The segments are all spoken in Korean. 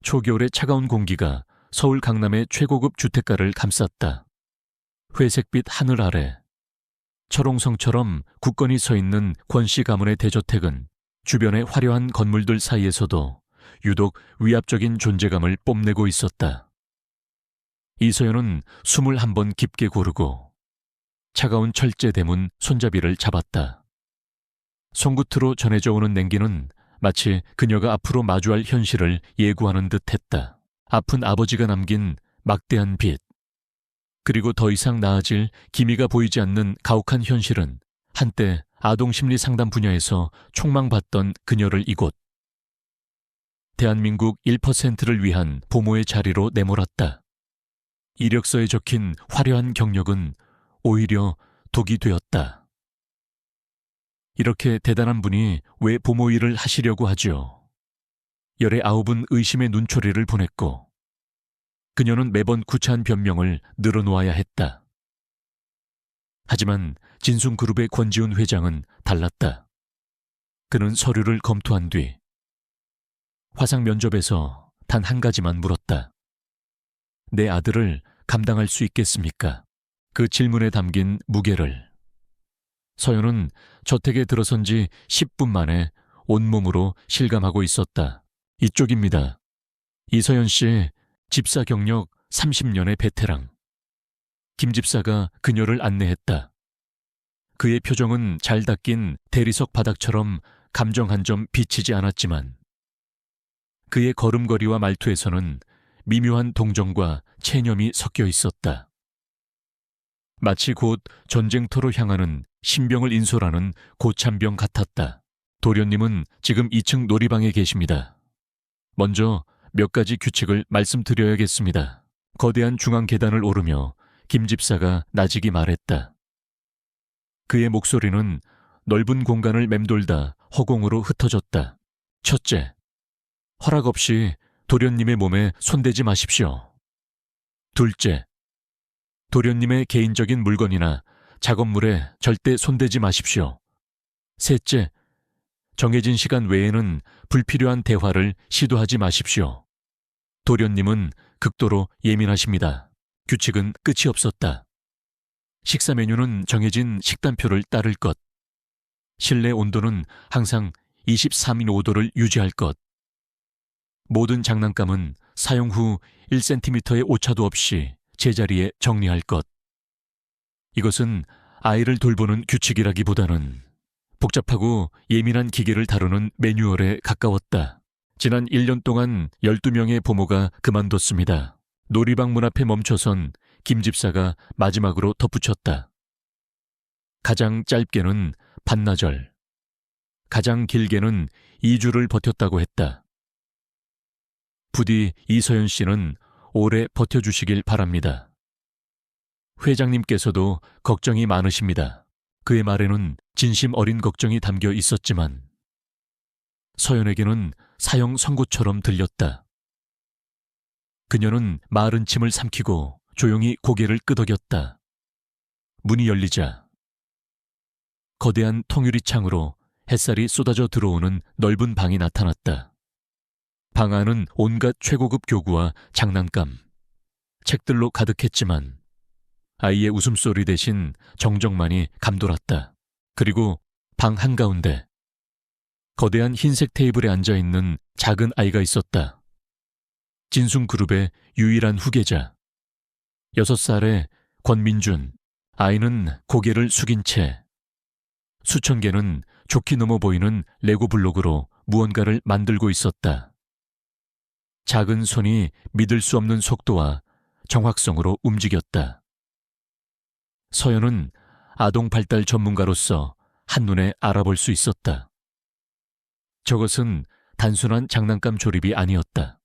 초겨울의 차가운 공기가 서울 강남의 최고급 주택가를 감쌌다. 회색빛 하늘 아래 철옹성처럼 굳건히 서 있는 권씨 가문의 대저택은 주변의 화려한 건물들 사이에서도 유독 위압적인 존재감을 뽐내고 있었다. 이서연은 숨을 한번 깊게 고르고 차가운 철제 대문 손잡이를 잡았다. 손끝으로 전해져 오는 냉기는 마치 그녀가 앞으로 마주할 현실을 예고하는 듯했다. 아픈 아버지가 남긴 막대한 빚, 그리고 더 이상 나아질 기미가 보이지 않는 가혹한 현실은 한때 아동심리 상담 분야에서 촉망받던 그녀를 이곳 대한민국 1%를 위한 보모의 자리로 내몰았다. 이력서에 적힌 화려한 경력은 오히려 독이 되었다. 이렇게 대단한 분이 왜 보모 일을 하시려고 하죠? 19은 의심의 눈초리를 보냈고 그녀는 매번 구차한 변명을 늘어놓아야 했다. 하지만 진숭그룹의 권지훈 회장은 달랐다. 그는 서류를 검토한 뒤 화상 면접에서 단 한 가지만 물었다. 내 아들을 감당할 수 있겠습니까? 그 질문에 담긴 무게를 서연은 저택에 들어선 지 10분 만에 온몸으로 실감하고 있었다. 이쪽입니다. 이서연 씨 집사 경력 30년의 베테랑. 김 집사가 그녀를 안내했다. 그의 표정은 잘 닦인 대리석 바닥처럼 감정 한 점 비치지 않았지만 그의 걸음걸이와 말투에서는 미묘한 동정과 체념이 섞여 있었다. 마치 곧 전쟁터로 향하는 신병을 인솔하는 고참병 같았다. 도련님은 지금 2층 놀이방에 계십니다. 먼저 몇 가지 규칙을 말씀드려야겠습니다. 거대한 중앙 계단을 오르며 김 집사가 나직이 말했다. 그의 목소리는 넓은 공간을 맴돌다 허공으로 흩어졌다. 첫째, 허락 없이 도련님의 몸에 손대지 마십시오. 둘째, 도련님의 개인적인 물건이나 작업물에 절대 손대지 마십시오. 셋째, 정해진 시간 외에는 불필요한 대화를 시도하지 마십시오. 도련님은 극도로 예민하십니다. 규칙은 끝이 없었다. 식사 메뉴는 정해진 식단표를 따를 것. 실내 온도는 항상 23인 5도를 유지할 것. 모든 장난감은 사용 후 1cm의 오차도 없이 제자리에 정리할 것. 이것은 아이를 돌보는 규칙이라기보다는 복잡하고 예민한 기계를 다루는 매뉴얼에 가까웠다. 지난 1년 동안 12명의 보모가 그만뒀습니다. 놀이방 문 앞에 멈춰선 김 집사가 마지막으로 덧붙였다. 가장 짧게는 반나절, 가장 길게는 2주를 버텼다고 했다. 부디 이서연 씨는 오래 버텨주시길 바랍니다. 회장님께서도 걱정이 많으십니다. 그의 말에는 진심 어린 걱정이 담겨 있었지만 서연에게는 사형 선고처럼 들렸다. 그녀는 마른 침을 삼키고 조용히 고개를 끄덕였다. 문이 열리자 거대한 통유리 창으로 햇살이 쏟아져 들어오는 넓은 방이 나타났다. 방 안은 온갖 최고급 교구와 장난감, 책들로 가득했지만 아이의 웃음소리 대신 정적만이 감돌았다. 그리고 방 한가운데 거대한 흰색 테이블에 앉아있는 작은 아이가 있었다. 진숭그룹의 유일한 후계자, 6살의 권민준. 아이는 고개를 숙인 채 수천 개는 좋게 넘어 보이는 레고 블록으로 무언가를 만들고 있었다. 작은 손이 믿을 수 없는 속도와 정확성으로 움직였다. 서연은 아동 발달 전문가로서 한눈에 알아볼 수 있었다. 저것은 단순한 장난감 조립이 아니었다.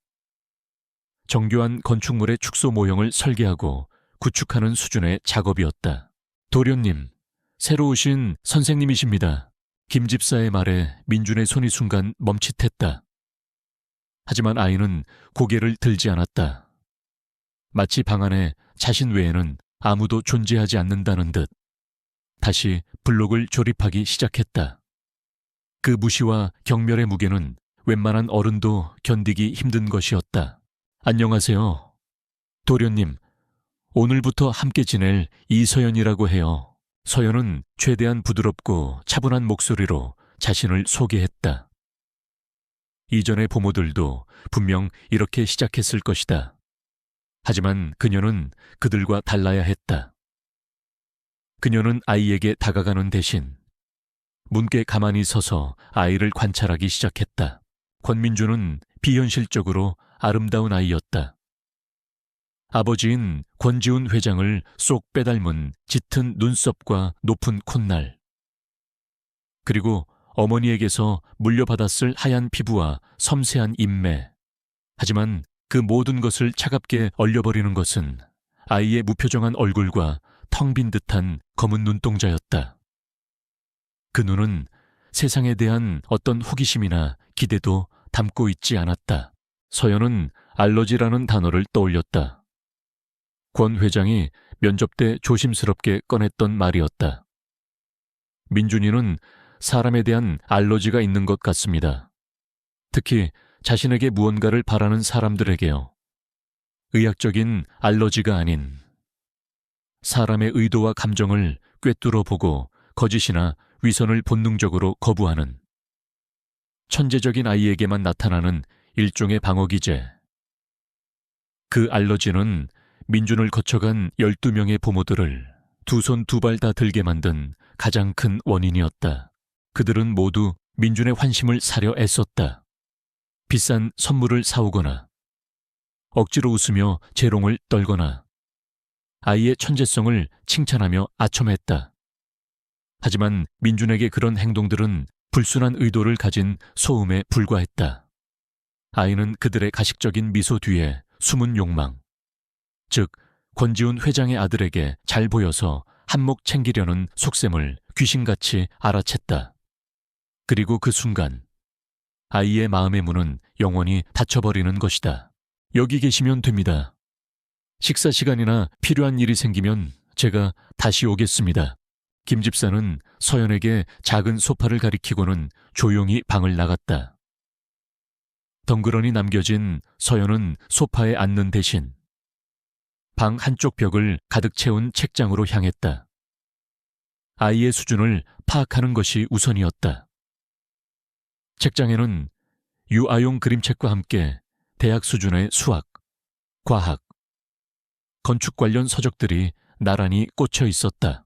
정교한 건축물의 축소 모형을 설계하고 구축하는 수준의 작업이었다. 도련님, 새로 오신 선생님이십니다. 김 집사의 말에 민준의 손이 순간 멈칫했다. 하지만 아이는 고개를 들지 않았다. 마치 방 안에 자신 외에는 아무도 존재하지 않는다는 듯 다시 블록을 조립하기 시작했다. 그 무시와 경멸의 무게는 웬만한 어른도 견디기 힘든 것이었다. 안녕하세요. 도련님, 오늘부터 함께 지낼 이서연이라고 해요. 서연은 최대한 부드럽고 차분한 목소리로 자신을 소개했다. 이전의 부모들도 분명 이렇게 시작했을 것이다. 하지만 그녀는 그들과 달라야 했다. 그녀는 아이에게 다가가는 대신 문께 가만히 서서 아이를 관찰하기 시작했다. 권민주는 비현실적으로 아름다운 아이였다. 아버지인 권지훈 회장을 쏙 빼닮은 짙은 눈썹과 높은 콧날, 그리고 어머니에게서 물려받았을 하얀 피부와 섬세한 인매. 하지만 그 모든 것을 차갑게 얼려버리는 것은 아이의 무표정한 얼굴과 텅 빈 듯한 검은 눈동자였다. 그 눈은 세상에 대한 어떤 호기심이나 기대도 담고 있지 않았다. 서연은 알러지라는 단어를 떠올렸다. 권 회장이 면접 때 조심스럽게 꺼냈던 말이었다. 민준이는 사람에 대한 알러지가 있는 것 같습니다. 특히 자신에게 무언가를 바라는 사람들에게요. 의학적인 알러지가 아닌 사람의 의도와 감정을 꿰뚫어 보고 거짓이나 위선을 본능적으로 거부하는 천재적인 아이에게만 나타나는 일종의 방어기제. 그 알러지는 민준을 거쳐간 12명의 부모들을 두 손 두 발 다 들게 만든 가장 큰 원인이었다. 그들은 모두 민준의 환심을 사려 애썼다. 비싼 선물을 사오거나 억지로 웃으며 재롱을 떨거나 아이의 천재성을 칭찬하며 아첨했다. 하지만 민준에게 그런 행동들은 불순한 의도를 가진 소음에 불과했다. 아이는 그들의 가식적인 미소 뒤에 숨은 욕망, 즉 권지훈 회장의 아들에게 잘 보여서 한몫 챙기려는 속셈을 귀신같이 알아챘다. 그리고 그 순간 아이의 마음의 문은 영원히 닫혀버리는 것이다. 여기 계시면 됩니다. 식사 시간이나 필요한 일이 생기면 제가 다시 오겠습니다. 김 집사는 서연에게 작은 소파를 가리키고는 조용히 방을 나갔다. 덩그러니 남겨진 서연은 소파에 앉는 대신 방 한쪽 벽을 가득 채운 책장으로 향했다. 아이의 수준을 파악하는 것이 우선이었다. 책장에는 유아용 그림책과 함께 대학 수준의 수학, 과학, 건축 관련 서적들이 나란히 꽂혀 있었다.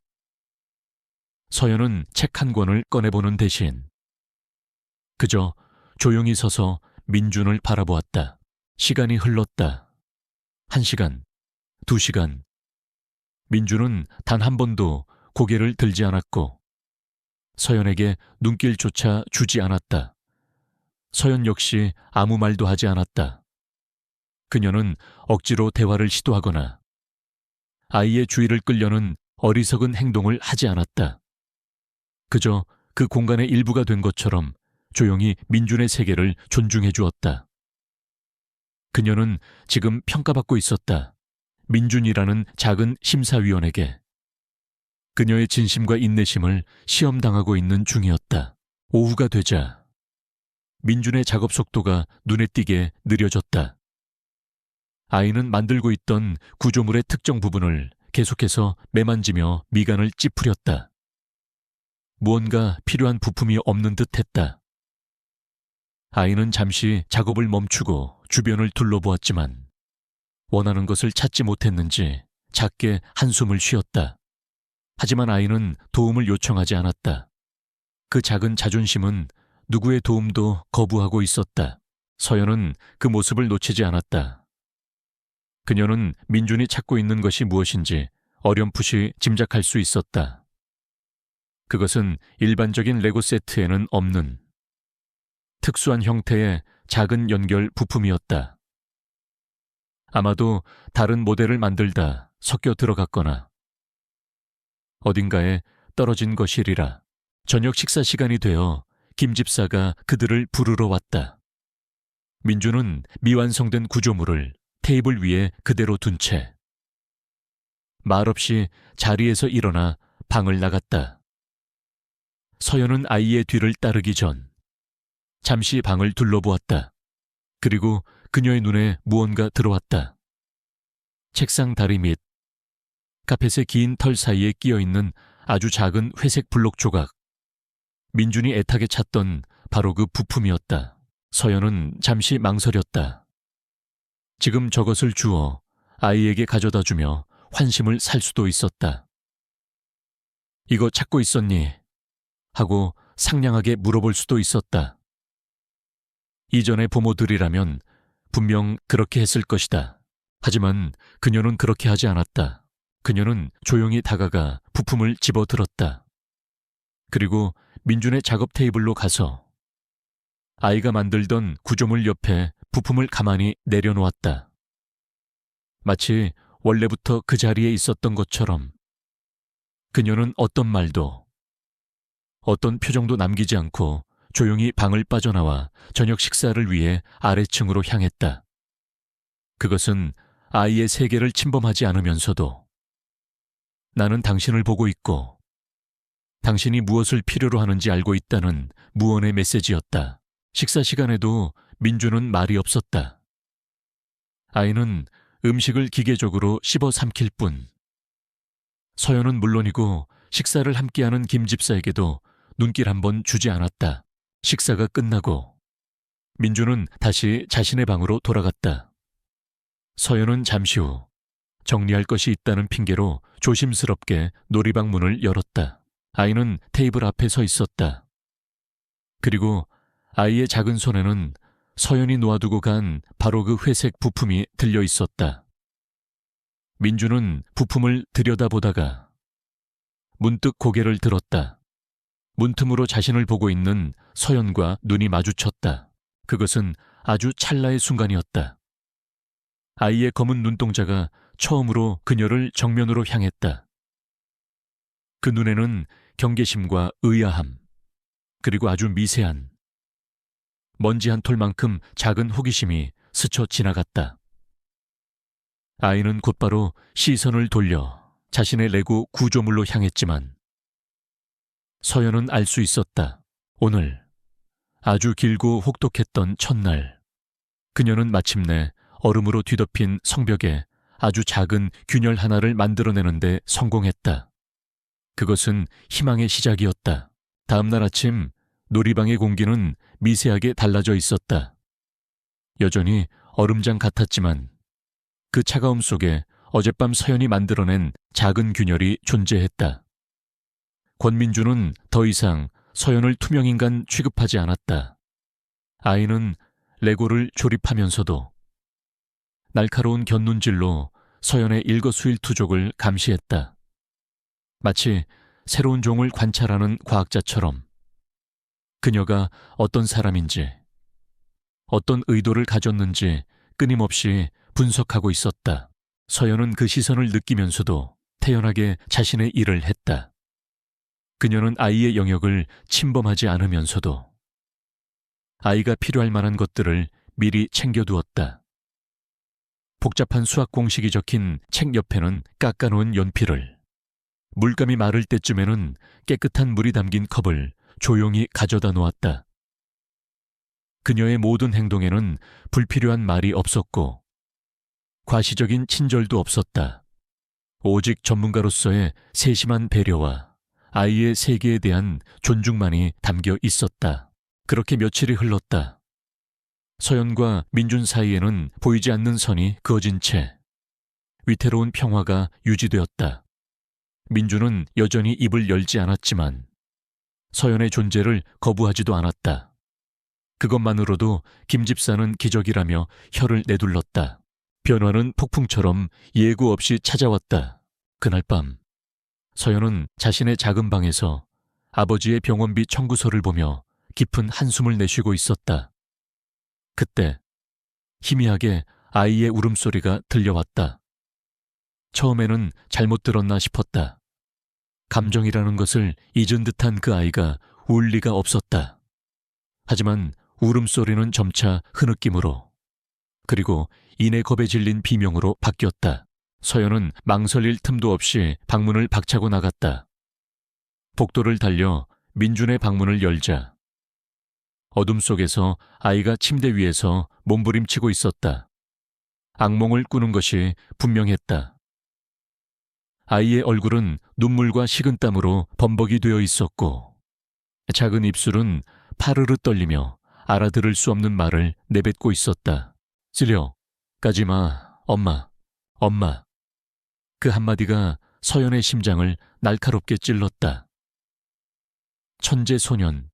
서연은 책 한 권을 꺼내보는 대신 그저 조용히 서서 민준을 바라보았다. 시간이 흘렀다. 1시간, 2시간. 민준은 단 한 번도 고개를 들지 않았고 서연에게 눈길조차 주지 않았다. 서연 역시 아무 말도 하지 않았다. 그녀는 억지로 대화를 시도하거나 아이의 주의를 끌려는 어리석은 행동을 하지 않았다. 그저 그 공간의 일부가 된 것처럼 조용히 민준의 세계를 존중해 주었다. 그녀는 지금 평가받고 있었다. 민준이라는 작은 심사위원에게 그녀의 진심과 인내심을 시험당하고 있는 중이었다. 오후가 되자 민준의 작업 속도가 눈에 띄게 느려졌다. 아이는 만들고 있던 구조물의 특정 부분을 계속해서 매만지며 미간을 찌푸렸다. 무언가 필요한 부품이 없는 듯 했다. 아이는 잠시 작업을 멈추고 주변을 둘러보았지만 원하는 것을 찾지 못했는지 작게 한숨을 쉬었다. 하지만 아이는 도움을 요청하지 않았다. 그 작은 자존심은 누구의 도움도 거부하고 있었다. 서연은 그 모습을 놓치지 않았다. 그녀는 민준이 찾고 있는 것이 무엇인지 어렴풋이 짐작할 수 있었다. 그것은 일반적인 레고 세트에는 없는 특수한 형태의 작은 연결 부품이었다. 아마도 다른 모델을 만들다 섞여 들어갔거나 어딘가에 떨어진 것이리라. 저녁 식사 시간이 되어 김 집사가 그들을 부르러 왔다. 민준은 미완성된 구조물을 테이블 위에 그대로 둔 채 말없이 자리에서 일어나 방을 나갔다. 서연은 아이의 뒤를 따르기 전 잠시 방을 둘러보았다. 그리고 그녀의 눈에 무언가 들어왔다. 책상 다리 밑 카펫의 긴 털 사이에 끼어있는 아주 작은 회색 블록 조각. 민준이 애타게 찾던 바로 그 부품이었다. 서연은 잠시 망설였다. 지금 저것을 주어 아이에게 가져다 주며 환심을 살 수도 있었다. 이거 찾고 있었니? 하고 상냥하게 물어볼 수도 있었다. 이전의 부모들이라면 분명 그렇게 했을 것이다. 하지만 그녀는 그렇게 하지 않았다. 그녀는 조용히 다가가 부품을 집어들었다. 그리고 민준의 작업 테이블로 가서 아이가 만들던 구조물 옆에 부품을 가만히 내려놓았다. 마치 원래부터 그 자리에 있었던 것처럼. 그녀는 어떤 말도, 어떤 표정도 남기지 않고 조용히 방을 빠져나와 저녁 식사를 위해 아래층으로 향했다. 그것은 아이의 세계를 침범하지 않으면서도 나는 당신을 보고 있고 당신이 무엇을 필요로 하는지 알고 있다는 무언의 메시지였다. 식사 시간에도 민주는 말이 없었다. 아이는 음식을 기계적으로 씹어 삼킬 뿐. 서연은 물론이고 식사를 함께하는 김 집사에게도 눈길 한번 주지 않았다. 식사가 끝나고 민주는 다시 자신의 방으로 돌아갔다. 서연은 잠시 후 정리할 것이 있다는 핑계로 조심스럽게 놀이방 문을 열었다. 아이는 테이블 앞에 서 있었다. 그리고 아이의 작은 손에는 서연이 놓아두고 간 바로 그 회색 부품이 들려 있었다. 민주는 부품을 들여다보다가 문득 고개를 들었다. 문틈으로 자신을 보고 있는 서연과 눈이 마주쳤다. 그것은 아주 찰나의 순간이었다. 아이의 검은 눈동자가 처음으로 그녀를 정면으로 향했다. 그 눈에는 경계심과 의아함, 그리고 아주 미세한 먼지 한 톨만큼 작은 호기심이 스쳐 지나갔다. 아이는 곧바로 시선을 돌려 자신의 레고 구조물로 향했지만 서연은 알 수 있었다. 오늘 아주 길고 혹독했던 첫날, 그녀는 마침내 얼음으로 뒤덮인 성벽에 아주 작은 균열 하나를 만들어내는데 성공했다. 그것은 희망의 시작이었다. 다음 날 아침 놀이방의 공기는 미세하게 달라져 있었다. 여전히 얼음장 같았지만 그 차가움 속에 어젯밤 서연이 만들어낸 작은 균열이 존재했다. 권민주는 더 이상 서연을 투명인간 취급하지 않았다. 아이는 레고를 조립하면서도 날카로운 곁눈질로 서연의 일거수일투족을 감시했다. 마치 새로운 종을 관찰하는 과학자처럼 그녀가 어떤 사람인지, 어떤 의도를 가졌는지 끊임없이 분석하고 있었다. 서연은 그 시선을 느끼면서도 태연하게 자신의 일을 했다. 그녀는 아이의 영역을 침범하지 않으면서도 아이가 필요할 만한 것들을 미리 챙겨두었다. 복잡한 수학 공식이 적힌 책 옆에는 깎아놓은 연필을, 물감이 마를 때쯤에는 깨끗한 물이 담긴 컵을 조용히 가져다 놓았다. 그녀의 모든 행동에는 불필요한 말이 없었고 과시적인 친절도 없었다. 오직 전문가로서의 세심한 배려와 아이의 세계에 대한 존중만이 담겨 있었다. 그렇게 며칠이 흘렀다. 서연과 민준 사이에는 보이지 않는 선이 그어진 채 위태로운 평화가 유지되었다. 민준은 여전히 입을 열지 않았지만 서연의 존재를 거부하지도 않았다. 그것만으로도 김 집사는 기적이라며 혀를 내둘렀다. 변화는 폭풍처럼 예고 없이 찾아왔다. 그날 밤 서연은 자신의 작은 방에서 아버지의 병원비 청구서를 보며 깊은 한숨을 내쉬고 있었다. 그때 희미하게 아이의 울음소리가 들려왔다. 처음에는 잘못 들었나 싶었다. 감정이라는 것을 잊은 듯한 그 아이가 울 리가 없었다. 하지만 울음소리는 점차 흐느낌으로, 그리고 이내 겁에 질린 비명으로 바뀌었다. 서연은 망설일 틈도 없이 방문을 박차고 나갔다. 복도를 달려 민준의 방문을 열자 어둠 속에서 아이가 침대 위에서 몸부림치고 있었다. 악몽을 꾸는 것이 분명했다. 아이의 얼굴은 눈물과 식은땀으로 범벅이 되어 있었고 작은 입술은 파르르 떨리며 알아들을 수 없는 말을 내뱉고 있었다. 쓰려, 가지마, 엄마, 엄마. 그 한마디가 서연의 심장을 날카롭게 찔렀다. 천재 소년.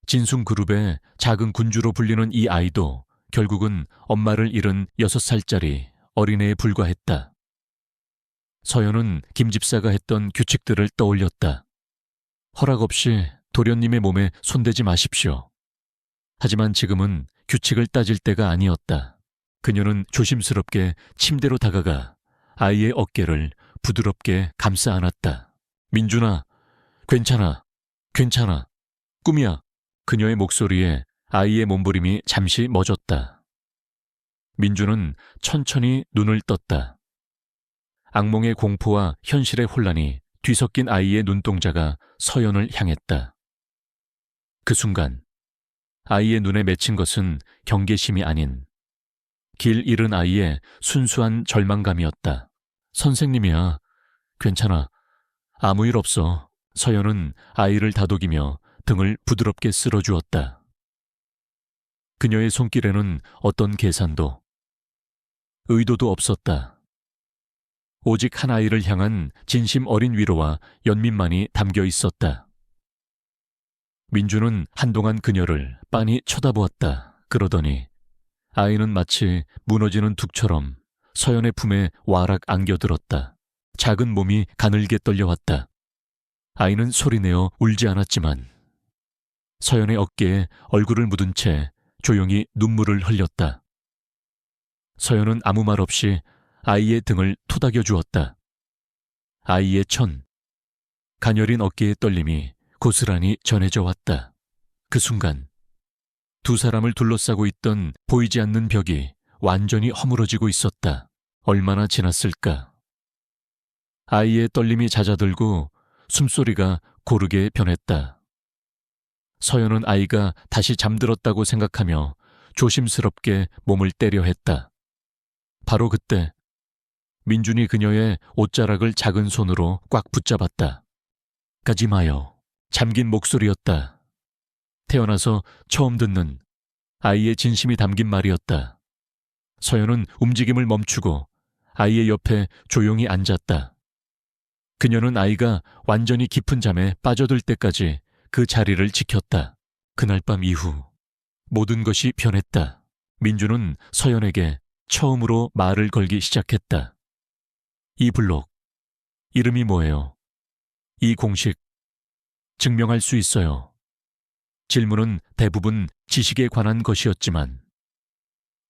진숭그룹의 작은 군주로 불리는 이 아이도 결국은 엄마를 잃은 6살짜리 어린애에 불과했다. 서연은 김 집사가 했던 규칙들을 떠올렸다. 허락 없이 도련님의 몸에 손대지 마십시오. 하지만 지금은 규칙을 따질 때가 아니었다. 그녀는 조심스럽게 침대로 다가가 아이의 어깨를 부드럽게 감싸 안았다. 민준아, 괜찮아, 괜찮아, 꿈이야. 그녀의 목소리에 아이의 몸부림이 잠시 멎었다. 민준은 천천히 눈을 떴다. 악몽의 공포와 현실의 혼란이 뒤섞인 아이의 눈동자가 서연을 향했다. 그 순간 아이의 눈에 맺힌 것은 경계심이 아닌 길 잃은 아이의 순수한 절망감이었다. 선생님이야. 괜찮아. 아무 일 없어. 서연은 아이를 다독이며 등을 부드럽게 쓸어주었다. 그녀의 손길에는 어떤 계산도, 의도도 없었다. 오직 한 아이를 향한 진심 어린 위로와 연민만이 담겨 있었다. 민주는 한동안 그녀를 빤히 쳐다보았다. 그러더니 아이는 마치 무너지는 둑처럼 서연의 품에 와락 안겨들었다. 작은 몸이 가늘게 떨려왔다. 아이는 소리내어 울지 않았지만 서연의 어깨에 얼굴을 묻은 채 조용히 눈물을 흘렸다. 서연은 아무 말 없이 아이의 등을 토닥여 주었다. 아이의 가녀린 어깨의 떨림이 고스란히 전해져 왔다. 그 순간 두 사람을 둘러싸고 있던 보이지 않는 벽이 완전히 허물어지고 있었다. 얼마나 지났을까? 아이의 떨림이 잦아들고 숨소리가 고르게 변했다. 서연은 아이가 다시 잠들었다고 생각하며 조심스럽게 몸을 때려 했다. 바로 그때 민준이 그녀의 옷자락을 작은 손으로 꽉 붙잡았다. 가지 마요. 잠긴 목소리였다. 태어나서 처음 듣는 아이의 진심이 담긴 말이었다. 서연은 움직임을 멈추고 아이의 옆에 조용히 앉았다. 그녀는 아이가 완전히 깊은 잠에 빠져들 때까지 그 자리를 지켰다. 그날 밤 이후 모든 것이 변했다. 민주는 서연에게 처음으로 말을 걸기 시작했다. 이 블록, 이름이 뭐예요? 이 공식, 증명할 수 있어요. 질문은 대부분 지식에 관한 것이었지만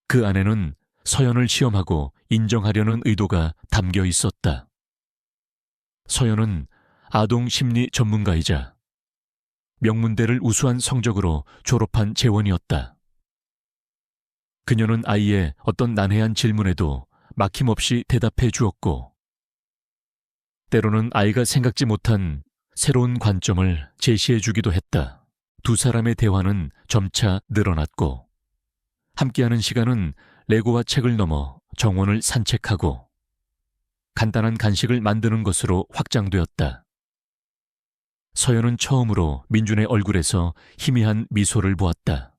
그 안에는 서연을 시험하고 인정하려는 의도가 담겨 있었다. 서연은 아동 심리 전문가이자 명문대를 우수한 성적으로 졸업한 재원이었다. 그녀는 아이의 어떤 난해한 질문에도 막힘없이 대답해 주었고 때로는 아이가 생각지 못한 새로운 관점을 제시해 주기도 했다. 두 사람의 대화는 점차 늘어났고 함께하는 시간은 레고와 책을 넘어 정원을 산책하고 간단한 간식을 만드는 것으로 확장되었다. 서연은 처음으로 민준의 얼굴에서 희미한 미소를 보았다.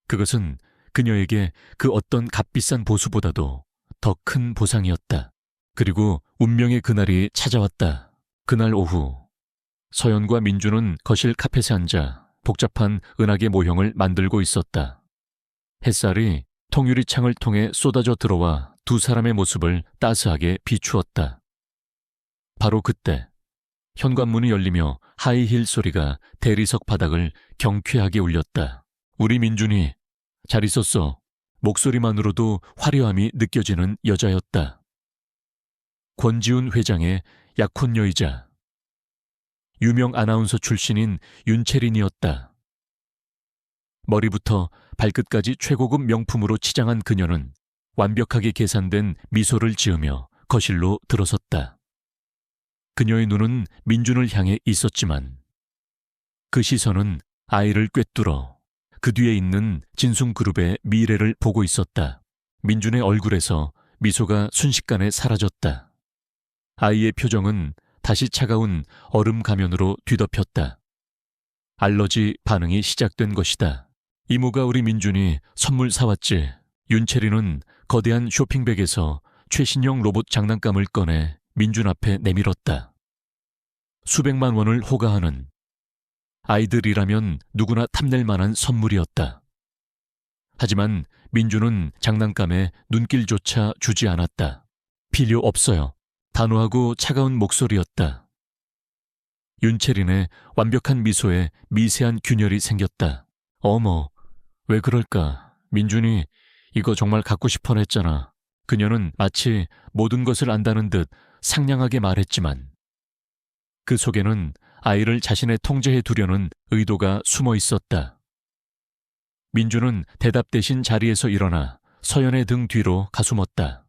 그것은 그녀에게 그 어떤 값비싼 보수보다도 더 큰 보상이었다. 그리고 운명의 그날이 찾아왔다. 그날 오후 서연과 민준은 거실 카펫에 앉아 복잡한 은하계 모형을 만들고 있었다. 햇살이 통유리 창을 통해 쏟아져 들어와 두 사람의 모습을 따스하게 비추었다. 바로 그때 현관문이 열리며 하이힐 소리가 대리석 바닥을 경쾌하게 울렸다. 우리 민준이 잘 있었어. 목소리만으로도 화려함이 느껴지는 여자였다. 권지훈 회장의 약혼녀이자 유명 아나운서 출신인 윤채린이었다. 머리부터 발끝까지 최고급 명품으로 치장한 그녀는 완벽하게 계산된 미소를 지으며 거실로 들어섰다. 그녀의 눈은 민준을 향해 있었지만 그 시선은 아이를 꿰뚫어 그 뒤에 있는 진숭그룹의 미래를 보고 있었다. 민준의 얼굴에서 미소가 순식간에 사라졌다. 아이의 표정은 다시 차가운 얼음 가면으로 뒤덮였다. 알러지 반응이 시작된 것이다. 이모가 우리 민준이 선물 사왔지. 윤채리는 거대한 쇼핑백에서 최신형 로봇 장난감을 꺼내 민준 앞에 내밀었다. 수백만 원을 호가하는, 아이들이라면 누구나 탐낼 만한 선물이었다. 하지만 민준은 장난감에 눈길조차 주지 않았다. 필요 없어요. 단호하고 차가운 목소리였다. 윤채린의 완벽한 미소에 미세한 균열이 생겼다. 어머, 왜 그럴까? 민준이 이거 정말 갖고 싶어 했잖아. 그녀는 마치 모든 것을 안다는 듯 상냥하게 말했지만 그 속에는 아이를 자신의 통제해 두려는 의도가 숨어 있었다. 민준은 대답 대신 자리에서 일어나 서연의 등 뒤로 가숨었다.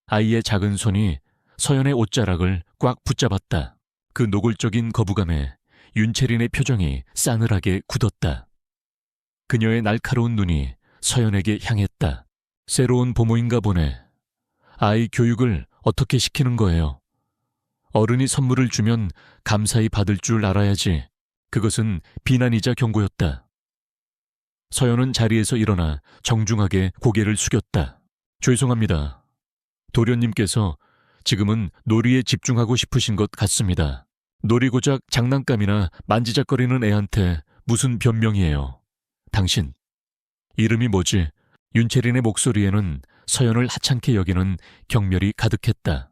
아이의 작은 손이 서연의 옷자락을 꽉 붙잡았다. 그 노골적인 거부감에 윤채린의 표정이 싸늘하게 굳었다. 그녀의 날카로운 눈이 서연에게 향했다. 새로운 부모인가 보네. 아이 교육을 어떻게 시키는 거예요? 어른이 선물을 주면 감사히 받을 줄 알아야지. 그것은 비난이자 경고였다. 서연은 자리에서 일어나 정중하게 고개를 숙였다. 죄송합니다. 도련님께서 지금은 놀이에 집중하고 싶으신 것 같습니다. 놀이고작 장난감이나 만지작거리는 애한테 무슨 변명이에요. 당신, 이름이 뭐지? 윤채린의 목소리에는 서연을 하찮게 여기는 경멸이 가득했다.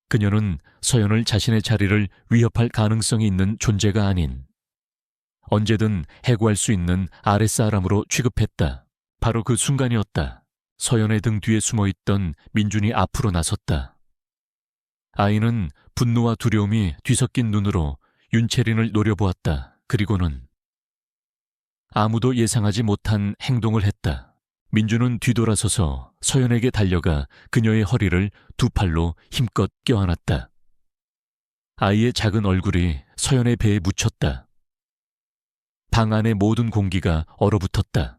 그녀는 서연을 자신의 자리를 위협할 가능성이 있는 존재가 아닌 언제든 해고할 수 있는 아랫사람으로 취급했다. 바로 그 순간이었다. 서연의 등 뒤에 숨어있던 민준이 앞으로 나섰다. 아이는 분노와 두려움이 뒤섞인 눈으로 윤채린을 노려보았다. 그리고는 아무도 예상하지 못한 행동을 했다. 민준은 뒤돌아서서 서연에게 달려가 그녀의 허리를 두 팔로 힘껏 껴안았다. 아이의 작은 얼굴이 서연의 배에 묻혔다. 방 안의 모든 공기가 얼어붙었다.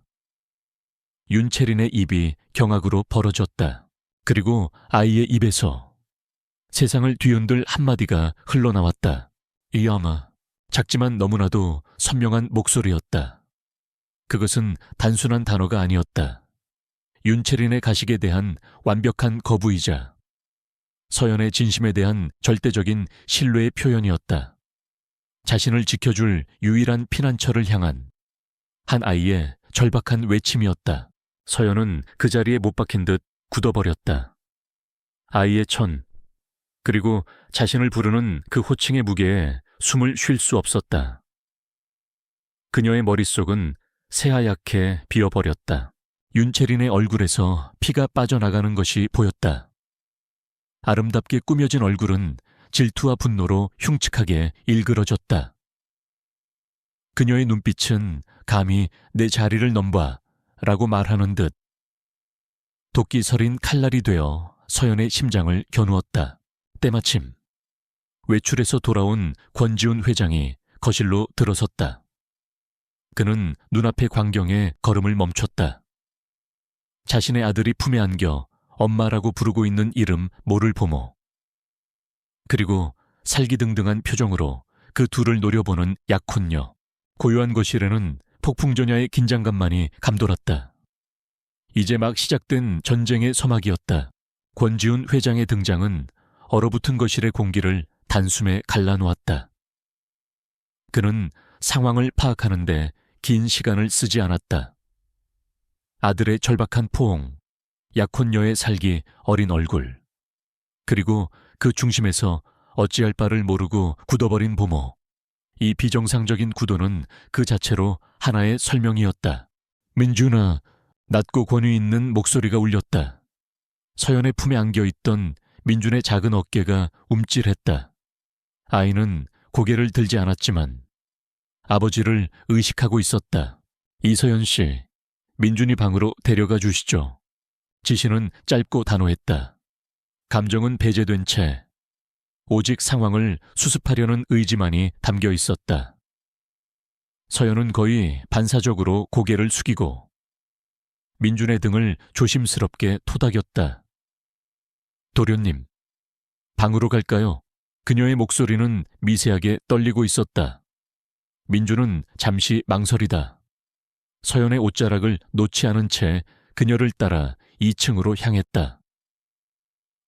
윤채린의 입이 경악으로 벌어졌다. 그리고 아이의 입에서 세상을 뒤흔들 한마디가 흘러나왔다. 이아마. 작지만 너무나도 선명한 목소리였다. 그것은 단순한 단어가 아니었다. 윤채린의 가식에 대한 완벽한 거부이자 서연의 진심에 대한 절대적인 신뢰의 표현이었다. 자신을 지켜줄 유일한 피난처를 향한 한 아이의 절박한 외침이었다. 서연은 그 자리에 못 박힌 듯 굳어버렸다. 아이의 천, 그리고 자신을 부르는 그 호칭의 무게에 숨을 쉴 수 없었다. 그녀의 머릿속은 새하얗게 비어버렸다. 윤채린의 얼굴에서 피가 빠져나가는 것이 보였다. 아름답게 꾸며진 얼굴은 질투와 분노로 흉측하게 일그러졌다. 그녀의 눈빛은 감히 내 자리를 넘봐 라고 말하는 듯 도끼 서린 칼날이 되어 서연의 심장을 겨누었다. 때마침 외출에서 돌아온 권지훈 회장이 거실로 들어섰다. 그는 눈앞의 광경에 걸음을 멈췄다. 자신의 아들이 품에 안겨 엄마라고 부르고 있는 이름 모를 보모. 그리고 살기등등한 표정으로 그 둘을 노려보는 약혼녀. 고요한 거실에는 폭풍전야의 긴장감만이 감돌았다. 이제 막 시작된 전쟁의 서막이었다. 권지훈 회장의 등장은 얼어붙은 거실의 공기를 단숨에 갈라놓았다. 그는 상황을 파악하는데 긴 시간을 쓰지 않았다. 아들의 절박한 포옹, 약혼녀의 살기 어린 얼굴, 그리고 그 중심에서 어찌할 바를 모르고 굳어버린 부모. 이 비정상적인 구도는 그 자체로 하나의 설명이었다. 민준아, 낮고 권위 있는 목소리가 울렸다. 서연의 품에 안겨있던 민준의 작은 어깨가 움찔했다. 아이는 고개를 들지 않았지만 아버지를 의식하고 있었다. 이서연 씨, 민준이 방으로 데려가 주시죠. 지시는 짧고 단호했다. 감정은 배제된 채 오직 상황을 수습하려는 의지만이 담겨 있었다. 서연은 거의 반사적으로 고개를 숙이고 민준의 등을 조심스럽게 토닥였다. 도련님, 방으로 갈까요? 그녀의 목소리는 미세하게 떨리고 있었다. 민준은 잠시 망설이다. 서연의 옷자락을 놓지 않은 채 그녀를 따라 2층으로 향했다.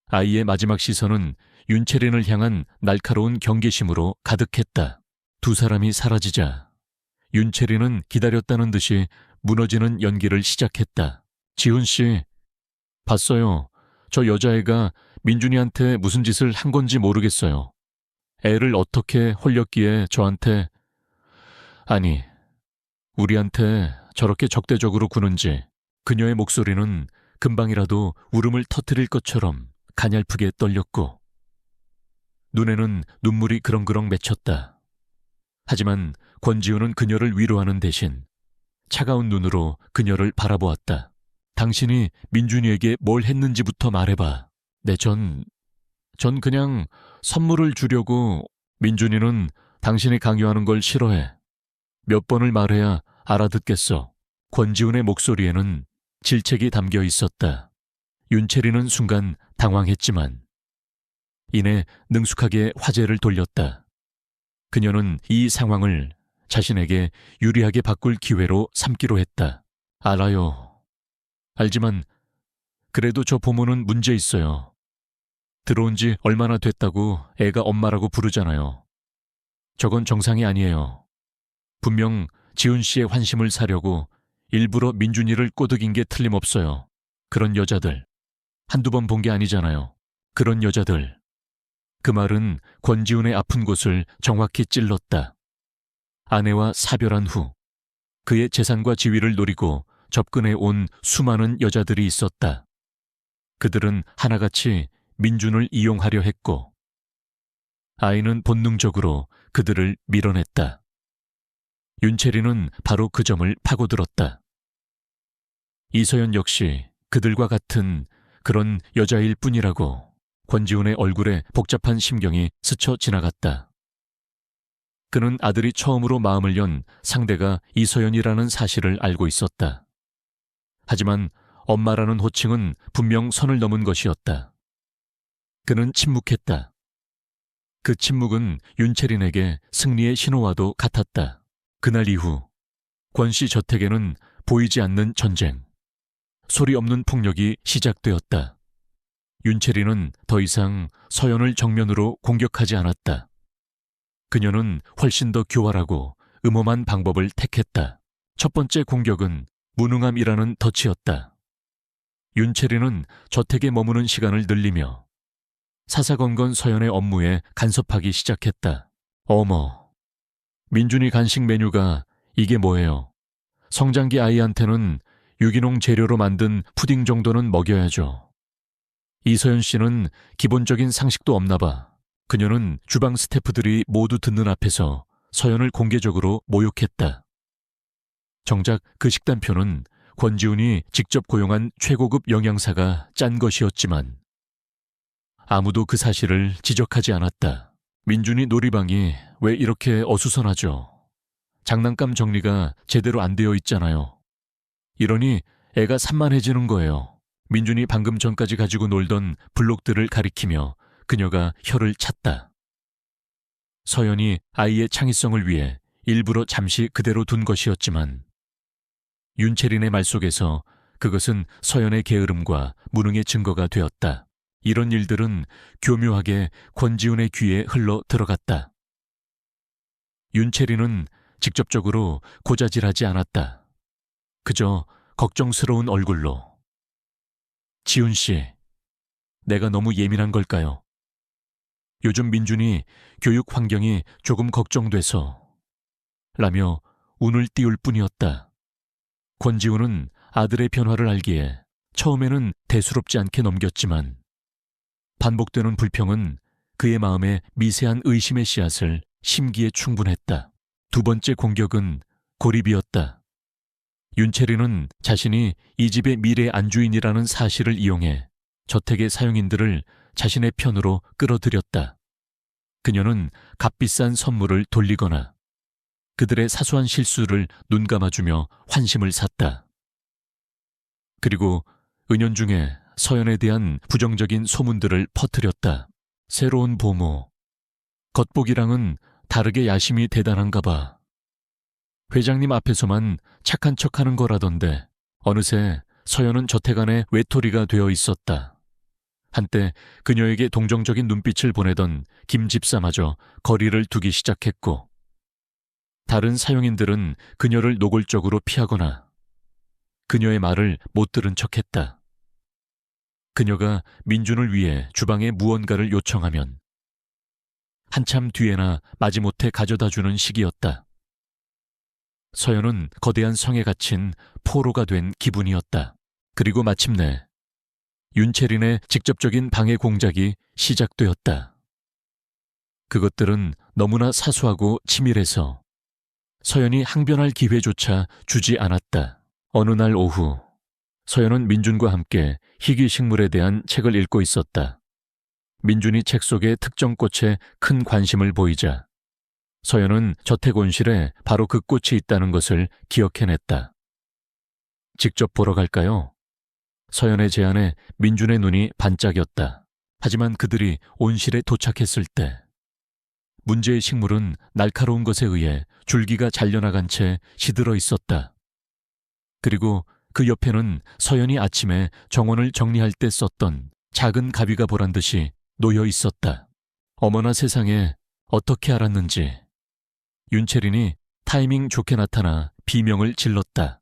아이의 마지막 시선은 윤채린을 향한 날카로운 경계심으로 가득했다. 두 사람이 사라지자 윤채린은 기다렸다는 듯이 무너지는 연기를 시작했다. 지훈 씨, 봤어요. 저 여자애가 민준이한테 무슨 짓을 한 건지 모르겠어요. 애를 어떻게 홀렸기에 저한테, 아니, 우리한테 저렇게 적대적으로 구는지. 그녀의 목소리는 금방이라도 울음을 터뜨릴 것처럼 가냘프게 떨렸고 눈에는 눈물이 그렁그렁 맺혔다. 하지만 권지훈은 그녀를 위로하는 대신 차가운 눈으로 그녀를 바라보았다. 당신이 민준이에게 뭘 했는지부터 말해봐. 네, 전 그냥 선물을 주려고. 민준이는 당신이 강요하는 걸 싫어해. 몇 번을 말해야 알아듣겠어. 권지훈의 목소리에는 질책이 담겨 있었다. 윤채리는 순간 당황했지만 이내 능숙하게 화제를 돌렸다. 그녀는 이 상황을 자신에게 유리하게 바꿀 기회로 삼기로 했다. 알아요. 알지만 그래도 저 부모는 문제 있어요. 들어온 지 얼마나 됐다고 애가 엄마라고 부르잖아요. 저건 정상이 아니에요. 분명 지훈 씨의 환심을 사려고 일부러 민준이를 꼬드긴 게 틀림없어요. 그런 여자들 한두 번 본 게 아니잖아요. 그런 여자들. 그 말은 권지훈의 아픈 곳을 정확히 찔렀다. 아내와 사별한 후 그의 재산과 지위를 노리고 접근해 온 수많은 여자들이 있었다. 그들은 하나같이 민준을 이용하려 했고 아이는 본능적으로 그들을 밀어냈다. 윤채리는 바로 그 점을 파고들었다. 이서연 역시 그들과 같은 그런 여자일 뿐이라고. 권지훈의 얼굴에 복잡한 심경이 스쳐 지나갔다. 그는 아들이 처음으로 마음을 연 상대가 이서연이라는 사실을 알고 있었다. 하지만 엄마라는 호칭은 분명 선을 넘은 것이었다. 그는 침묵했다. 그 침묵은 윤채린에게 승리의 신호와도 같았다. 그날 이후 권 씨 저택에는 보이지 않는 전쟁, 소리 없는 폭력이 시작되었다. 윤채린은 더 이상 서연을 정면으로 공격하지 않았다. 그녀는 훨씬 더 교활하고 음험한 방법을 택했다. 첫 번째 공격은 무능함이라는 덫이었다. 윤채린은 저택에 머무는 시간을 늘리며 사사건건 서연의 업무에 간섭하기 시작했다. 어머, 민준이 간식 메뉴가 이게 뭐예요? 성장기 아이한테는 유기농 재료로 만든 푸딩 정도는 먹여야죠. 이서연 씨는 기본적인 상식도 없나 봐. 그녀는 주방 스태프들이 모두 듣는 앞에서 서연을 공개적으로 모욕했다. 정작 그 식단표는 권지훈이 직접 고용한 최고급 영양사가 짠 것이었지만 아무도 그 사실을 지적하지 않았다. 민준이 놀이방이 왜 이렇게 어수선하죠? 장난감 정리가 제대로 안 되어 있잖아요. 이러니 애가 산만해지는 거예요. 민준이 방금 전까지 가지고 놀던 블록들을 가리키며 그녀가 혀를 찼다. 서연이 아이의 창의성을 위해 일부러 잠시 그대로 둔 것이었지만 윤채린의 말 속에서 그것은 서연의 게으름과 무능의 증거가 되었다. 이런 일들은 교묘하게 권지훈의 귀에 흘러 들어갔다. 윤채린은 직접적으로 고자질하지 않았다. 그저 걱정스러운 얼굴로 지훈 씨, 내가 너무 예민한 걸까요? 요즘 민준이 교육 환경이 조금 걱정돼서 라며 운을 띄울 뿐이었다. 권지훈은 아들의 변화를 알기에 처음에는 대수롭지 않게 넘겼지만 반복되는 불평은 그의 마음에 미세한 의심의 씨앗을 심기에 충분했다. 두 번째 공격은 고립이었다. 윤채리는 자신이 이 집의 미래 안주인이라는 사실을 이용해 저택의 사용인들을 자신의 편으로 끌어들였다. 그녀는 값비싼 선물을 돌리거나 그들의 사소한 실수를 눈감아주며 환심을 샀다. 그리고 은연중에 서연에 대한 부정적인 소문들을 퍼뜨렸다. 새로운 보모. 겉보기랑은 다르게 야심이 대단한가 봐. 회장님 앞에서만 착한 척하는 거라던데 어느새 서연은 저태간의 외톨이가 되어 있었다. 한때 그녀에게 동정적인 눈빛을 보내던 김 집사마저 거리를 두기 시작했고 다른 사용인들은 그녀를 노골적으로 피하거나 그녀의 말을 못 들은 척했다. 그녀가 민준을 위해 주방에 무언가를 요청하면 한참 뒤에나 마지못해 가져다주는 시기였다. 서연은 거대한 성에 갇힌 포로가 된 기분이었다. 그리고 마침내 윤채린의 직접적인 방해 공작이 시작되었다. 그것들은 너무나 사소하고 치밀해서 서연이 항변할 기회조차 주지 않았다. 어느 날 오후 서연은 민준과 함께 희귀식물에 대한 책을 읽고 있었다. 민준이 책 속의 특정 꽃에 큰 관심을 보이자 서연은 저택 온실에 바로 그 꽃이 있다는 것을 기억해냈다. 직접 보러 갈까요? 서연의 제안에 민준의 눈이 반짝였다. 하지만 그들이 온실에 도착했을 때 문제의 식물은 날카로운 것에 의해 줄기가 잘려나간 채 시들어 있었다. 그리고 그 옆에는 서연이 아침에 정원을 정리할 때 썼던 작은 가위가 보란 듯이 놓여 있었다. 어머나 세상에, 어떻게 알았는지 윤채린이 타이밍 좋게 나타나 비명을 질렀다.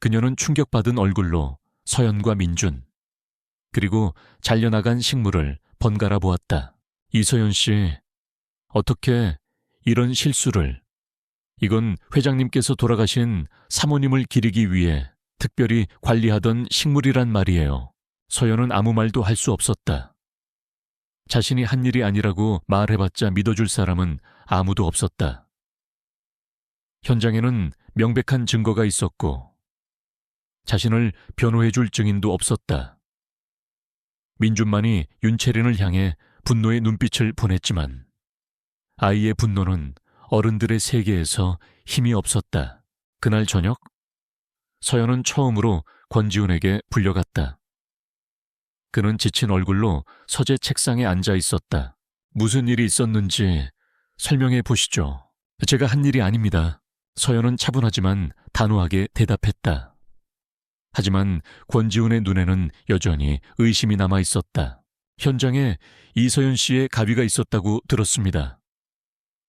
그녀는 충격받은 얼굴로 서연과 민준, 그리고 잘려나간 식물을 번갈아 보았다. 이서연 씨, 어떻게 이런 실수를... 이건 회장님께서 돌아가신 사모님을 기리기 위해 특별히 관리하던 식물이란 말이에요. 서연은 아무 말도 할 수 없었다. 자신이 한 일이 아니라고 말해봤자 믿어줄 사람은 아무도 없었다. 현장에는 명백한 증거가 있었고 자신을 변호해줄 증인도 없었다. 민준만이 윤채린을 향해 분노의 눈빛을 보냈지만 아이의 분노는 어른들의 세계에서 힘이 없었다. 그날 저녁 서연은 처음으로 권지훈에게 불려갔다. 그는 지친 얼굴로 서재 책상에 앉아 있었다. 무슨 일이 있었는지 설명해 보시죠. 제가 한 일이 아닙니다. 서연은 차분하지만 단호하게 대답했다. 하지만 권지훈의 눈에는 여전히 의심이 남아 있었다. 현장에 이서연 씨의 가위가 있었다고 들었습니다.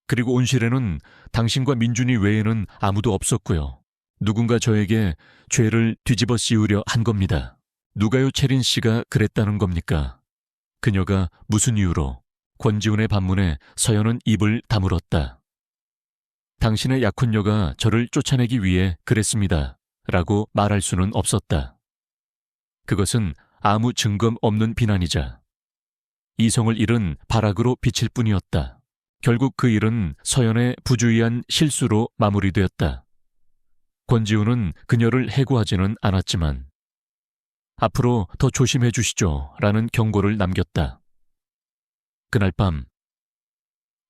그리고 온실에는 당신과 민준이 외에는 아무도 없었고요. 누군가 저에게 죄를 뒤집어 씌우려 한 겁니다. 누가요 채린 씨가 그랬다는 겁니까? 그녀가 무슨 이유로? 권지훈의 반문에 서연은 입을 다물었다. 당신의 약혼녀가 저를 쫓아내기 위해 그랬습니다. 라고 말할 수는 없었다. 그것은 아무 증거 없는 비난이자 이성을 잃은 발악으로 비칠 뿐이었다. 결국 그 일은 서연의 부주의한 실수로 마무리되었다. 권지훈은 그녀를 해고하지는 않았지만 앞으로 더 조심해 주시죠 라는 경고를 남겼다. 그날 밤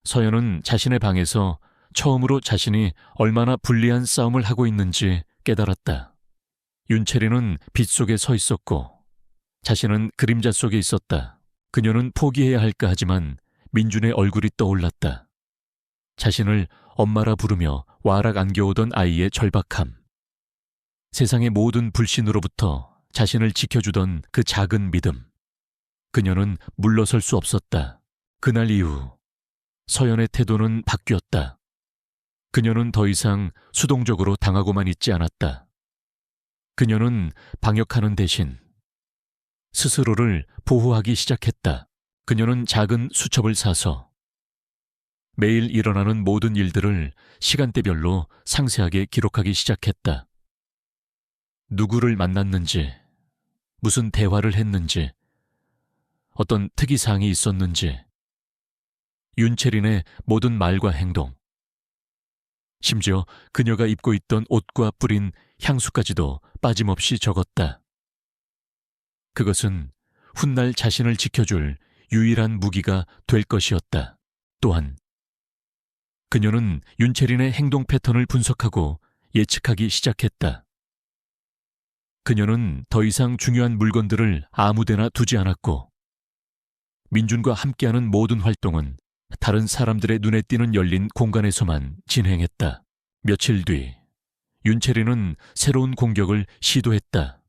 서연은 자신의 방에서 처음으로 자신이 얼마나 불리한 싸움을 하고 있는지 깨달았다. 윤채린은 빛 속에 서 있었고 자신은 그림자 속에 있었다. 그녀는 포기해야 할까 하지만 민준의 얼굴이 떠올랐다. 자신을 엄마라 부르며 와락 안겨오던 아이의 절박함. 세상의 모든 불신으로부터 자신을 지켜주던 그 작은 믿음. 그녀는 물러설 수 없었다. 그날 이후 서연의 태도는 바뀌었다. 그녀는 더 이상 수동적으로 당하고만 있지 않았다. 그녀는 방역하는 대신 스스로를 보호하기 시작했다. 그녀는 작은 수첩을 사서 매일 일어나는 모든 일들을 시간대별로 상세하게 기록하기 시작했다. 누구를 만났는지, 무슨 대화를 했는지, 어떤 특이사항이 있었는지, 윤채린의 모든 말과 행동, 심지어 그녀가 입고 있던 옷과 뿌린 향수까지도 빠짐없이 적었다. 그것은 훗날 자신을 지켜줄 유일한 무기가 될 것이었다. 또한 그녀는 윤채린의 행동 패턴을 분석하고 예측하기 시작했다. 그녀는 더 이상 중요한 물건들을 아무데나 두지 않았고 민준과 함께하는 모든 활동은 다른 사람들의 눈에 띄는 열린 공간에서만 진행했다. 며칠 뒤 윤채린은 새로운 공격을 시도했다.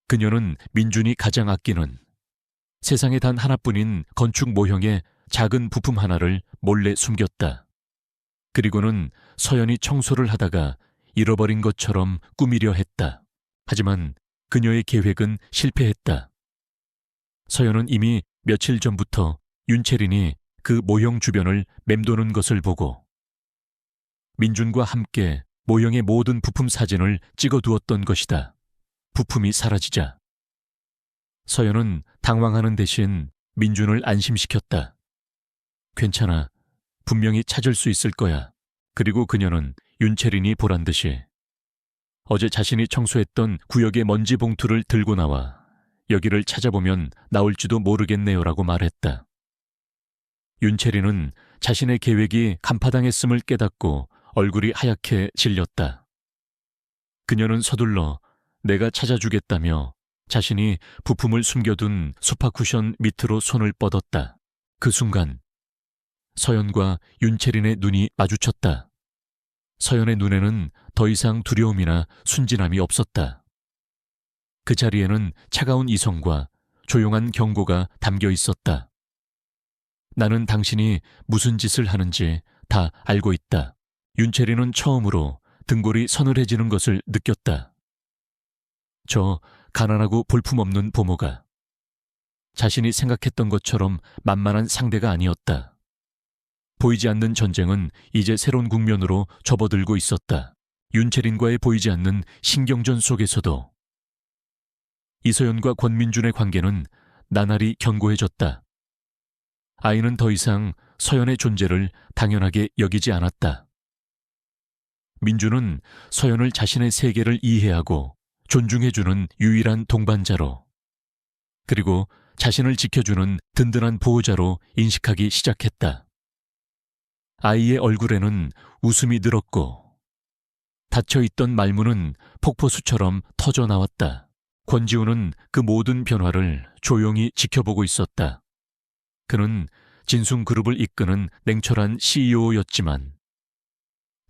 그녀는 민준이 가장 아끼는 세상에 단 하나뿐인 건축 모형의 작은 부품 하나를 몰래 숨겼다. 그리고는 서연이 청소를 하다가 잃어버린 것처럼 꾸미려 했다. 하지만 그녀의 계획은 실패했다. 서연은 이미 며칠 전부터 윤채린이 그 모형 주변을 맴도는 것을 보고 민준과 함께 모형의 모든 부품 사진을 찍어두었던 것이다. 부품이 사라지자 서연은 당황하는 대신 민준을 안심시켰다. 괜찮아. 분명히 찾을 수 있을 거야. 그리고 그녀는 윤채린이 보란 듯이 어제 자신이 청소했던 구역의 먼지 봉투를 들고 나와 여기를 찾아보면 나올지도 모르겠네요라고 말했다. 윤채린은 자신의 계획이 간파당했음을 깨닫고 얼굴이 하얗게 질렸다. 그녀는 서둘러 내가 찾아주겠다며 자신이 부품을 숨겨둔 소파 쿠션 밑으로 손을 뻗었다. 그 순간 서연과 윤채린의 눈이 마주쳤다. 서연의 눈에는 더 이상 두려움이나 순진함이 없었다. 그 자리에는 차가운 이성과 조용한 경고가 담겨 있었다. 나는 당신이 무슨 짓을 하는지 다 알고 있다. 윤채린은 처음으로 등골이 서늘해지는 것을 느꼈다. 저 가난하고 볼품없는 부모가 자신이 생각했던 것처럼 만만한 상대가 아니었다. 보이지 않는 전쟁은 이제 새로운 국면으로 접어들고 있었다. 윤채린과의 보이지 않는 신경전 속에서도 이서연과 권민준의 관계는 나날이 견고해졌다. 아이는 더 이상 서연의 존재를 당연하게 여기지 않았다. 민준은 서연을 자신의 세계를 이해하고 존중해주는 유일한 동반자로, 그리고 자신을 지켜주는 든든한 보호자로 인식하기 시작했다. 아이의 얼굴에는 웃음이 늘었고 닫혀있던 말문은 폭포수처럼 터져나왔다. 권지우는 그 모든 변화를 조용히 지켜보고 있었다. 그는 진숭그룹을 이끄는 냉철한 CEO였지만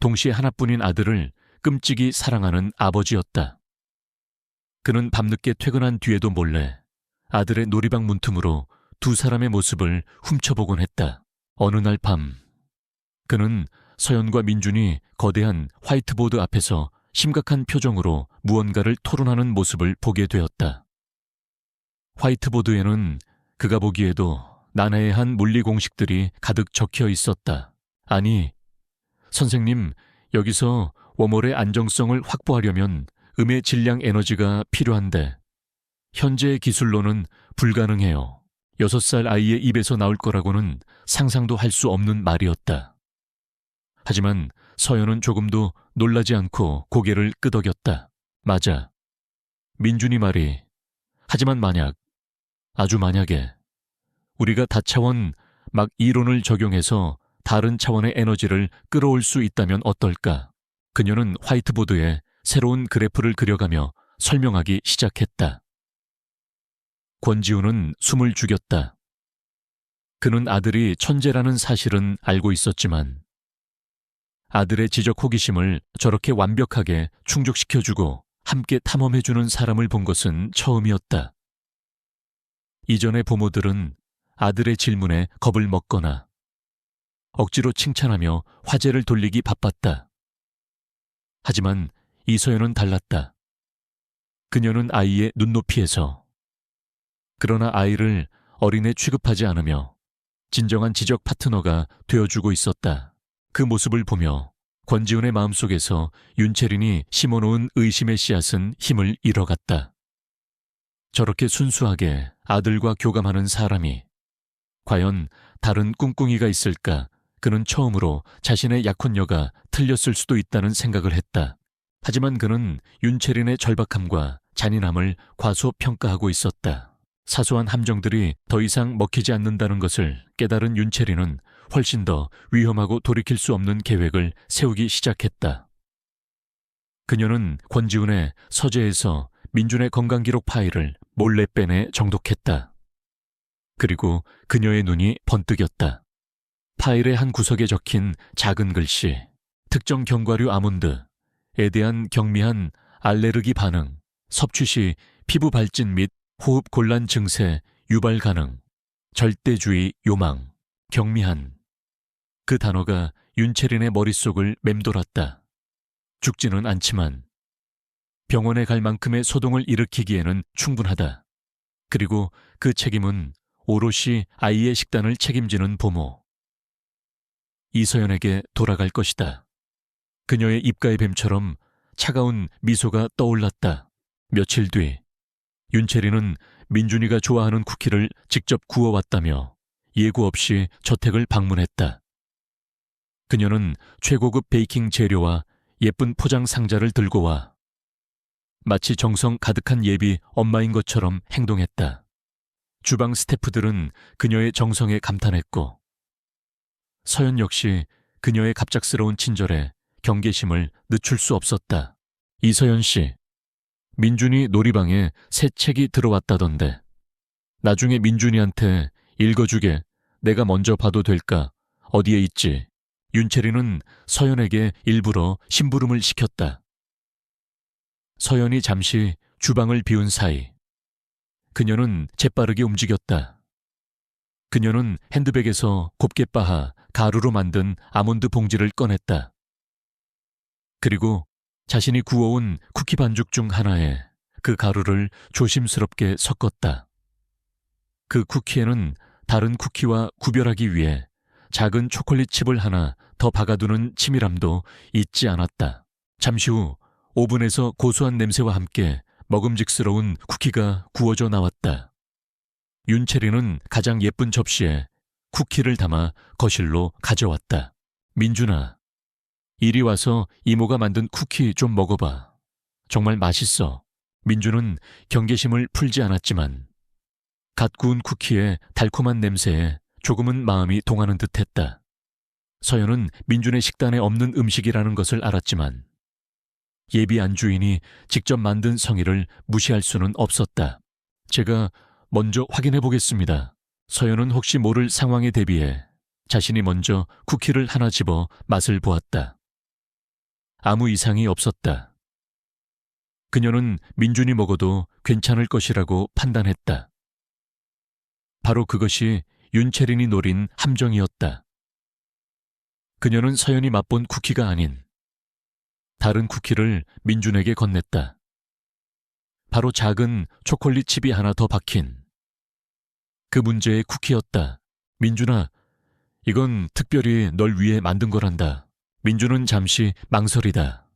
동시에 하나뿐인 아들을 끔찍이 사랑하는 아버지였다. 그는 밤늦게 퇴근한 뒤에도 몰래 아들의 놀이방 문틈으로 두 사람의 모습을 훔쳐보곤 했다. 어느 날 밤 그는 서연과 민준이 거대한 화이트보드 앞에서 심각한 표정으로 무언가를 토론하는 모습을 보게 되었다. 화이트보드에는 그가 보기에도 난해한 물리 공식들이 가득 적혀 있었다. 아니, 선생님, 여기서 웜홀의 안정성을 확보하려면 음의 질량 에너지가 필요한데 현재의 기술로는 불가능해요. 6살 아이의 입에서 나올 거라고는 상상도 할 수 없는 말이었다. 하지만 서연은 조금도 놀라지 않고 고개를 끄덕였다. 맞아. 민준이 말이. 하지만 만약, 아주 만약에 우리가 다차원 막 이론을 적용해서 다른 차원의 에너지를 끌어올 수 있다면 어떨까? 그녀는 화이트보드에 새로운 그래프를 그려가며 설명하기 시작했다. 권지우는 숨을 죽였다. 그는 아들이 천재라는 사실은 알고 있었지만 아들의 지적 호기심을 저렇게 완벽하게 충족시켜주고 함께 탐험해주는 사람을 본 것은 처음이었다. 이전의 부모들은 아들의 질문에 겁을 먹거나 억지로 칭찬하며 화제를 돌리기 바빴다. 하지만 이서연은 달랐다. 그녀는 아이의 눈높이에서, 그러나 아이를 어린애 취급하지 않으며 진정한 지적 파트너가 되어주고 있었다. 그 모습을 보며 권지훈의 마음속에서 윤채린이 심어놓은 의심의 씨앗은 힘을 잃어갔다. 저렇게 순수하게 아들과 교감하는 사람이 과연 다른 꿍꿍이가 있을까? 그는 처음으로 자신의 약혼녀가 틀렸을 수도 있다는 생각을 했다. 하지만 그는 윤채린의 절박함과 잔인함을 과소평가하고 있었다. 사소한 함정들이 더 이상 먹히지 않는다는 것을 깨달은 윤채린은 훨씬 더 위험하고 돌이킬 수 없는 계획을 세우기 시작했다. 그녀는 권지훈의 서재에서 민준의 건강기록 파일을 몰래 빼내 정독했다. 그리고 그녀의 눈이 번뜩였다. 파일의 한 구석에 적힌 작은 글씨, 특정 견과류 아몬드에 대한 경미한 알레르기 반응, 섭취 시 피부 발진 및 호흡 곤란 증세 유발 가능, 절대주의 요망, 경미한. 그 단어가 윤채린의 머릿속을 맴돌았다. 죽지는 않지만 병원에 갈 만큼의 소동을 일으키기에는 충분하다. 그리고 그 책임은 오롯이 아이의 식단을 책임지는 부모 이서연에게 돌아갈 것이다. 그녀의 입가의 뱀처럼 차가운 미소가 떠올랐다. 며칠 뒤 윤채린은 민준이가 좋아하는 쿠키를 직접 구워왔다며 예고 없이 저택을 방문했다. 그녀는 최고급 베이킹 재료와 예쁜 포장 상자를 들고 와 마치 정성 가득한 예비 엄마인 것처럼 행동했다. 주방 스태프들은 그녀의 정성에 감탄했고 서연 역시 그녀의 갑작스러운 친절에 경계심을 늦출 수 없었다. 이서연 씨, 민준이 놀이방에 새 책이 들어왔다던데 나중에 민준이한테 읽어주게 내가 먼저 봐도 될까? 어디에 있지? 윤채린은 서연에게 일부러 심부름을 시켰다. 서연이 잠시 주방을 비운 사이 그녀는 재빠르게 움직였다. 그녀는 핸드백에서 곱게 빻아 가루로 만든 아몬드 봉지를 꺼냈다. 그리고 자신이 구워온 쿠키 반죽 중 하나에 그 가루를 조심스럽게 섞었다. 그 쿠키에는 다른 쿠키와 구별하기 위해 작은 초콜릿 칩을 하나 더 박아두는 치밀함도 잊지 않았다. 잠시 후 오븐에서 고소한 냄새와 함께 먹음직스러운 쿠키가 구워져 나왔다. 윤채린은 가장 예쁜 접시에 쿠키를 담아 거실로 가져왔다. 민준아, 이리 와서 이모가 만든 쿠키 좀 먹어봐. 정말 맛있어. 민준은 경계심을 풀지 않았지만 갓 구운 쿠키의 달콤한 냄새에 조금은 마음이 동하는 듯했다. 서연은 민준의 식단에 없는 음식이라는 것을 알았지만 예비 안주인이 직접 만든 성의를 무시할 수는 없었다. 제가 먼저 확인해 보겠습니다. 서연은 혹시 모를 상황에 대비해 자신이 먼저 쿠키를 하나 집어 맛을 보았다. 아무 이상이 없었다. 그녀는 민준이 먹어도 괜찮을 것이라고 판단했다. 바로 그것이 윤채린이 노린 함정이었다. 그녀는 서연이 맛본 쿠키가 아닌 다른 쿠키를 민준에게 건넸다. 바로 작은 초콜릿 칩이 하나 더 박힌 그 문제의 쿠키였다. 민준아, 이건 특별히 널 위해 만든 거란다. 민준은 잠시 망설이다.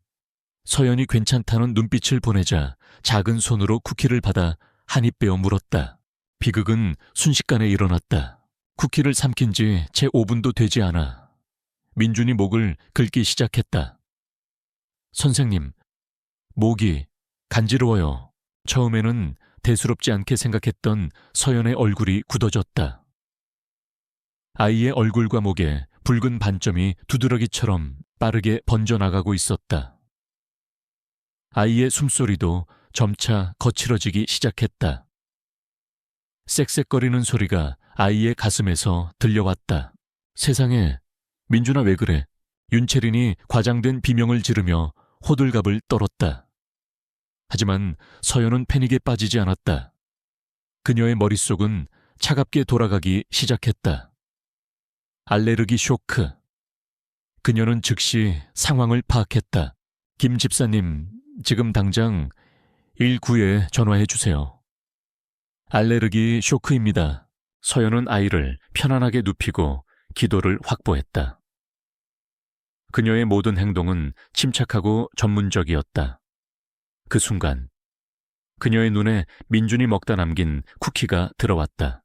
서연이 괜찮다는 눈빛을 보내자 작은 손으로 쿠키를 받아 한 입 베어 물었다. 비극은 순식간에 일어났다. 쿠키를 삼킨 지 채 5분도 되지 않아 민준이 목을 긁기 시작했다. 선생님, 목이 간지러워요. 처음에는 대수롭지 않게 생각했던 서연의 얼굴이 굳어졌다. 아이의 얼굴과 목에 붉은 반점이 두드러기처럼 빠르게 번져나가고 있었다. 아이의 숨소리도 점차 거칠어지기 시작했다. 쌕쌕거리는 소리가 아이의 가슴에서 들려왔다. 세상에, 민준아 왜 그래? 윤채린이 과장된 비명을 지르며 호들갑을 떨었다. 하지만 서연은 패닉에 빠지지 않았다. 그녀의 머릿속은 차갑게 돌아가기 시작했다. 알레르기 쇼크. 그녀는 즉시 상황을 파악했다. 김 집사님, 지금 당장 119에 전화해 주세요. 알레르기 쇼크입니다. 서연은 아이를 편안하게 눕히고 기도를 확보했다. 그녀의 모든 행동은 침착하고 전문적이었다. 그 순간 그녀의 눈에 민준이 먹다 남긴 쿠키가 들어왔다.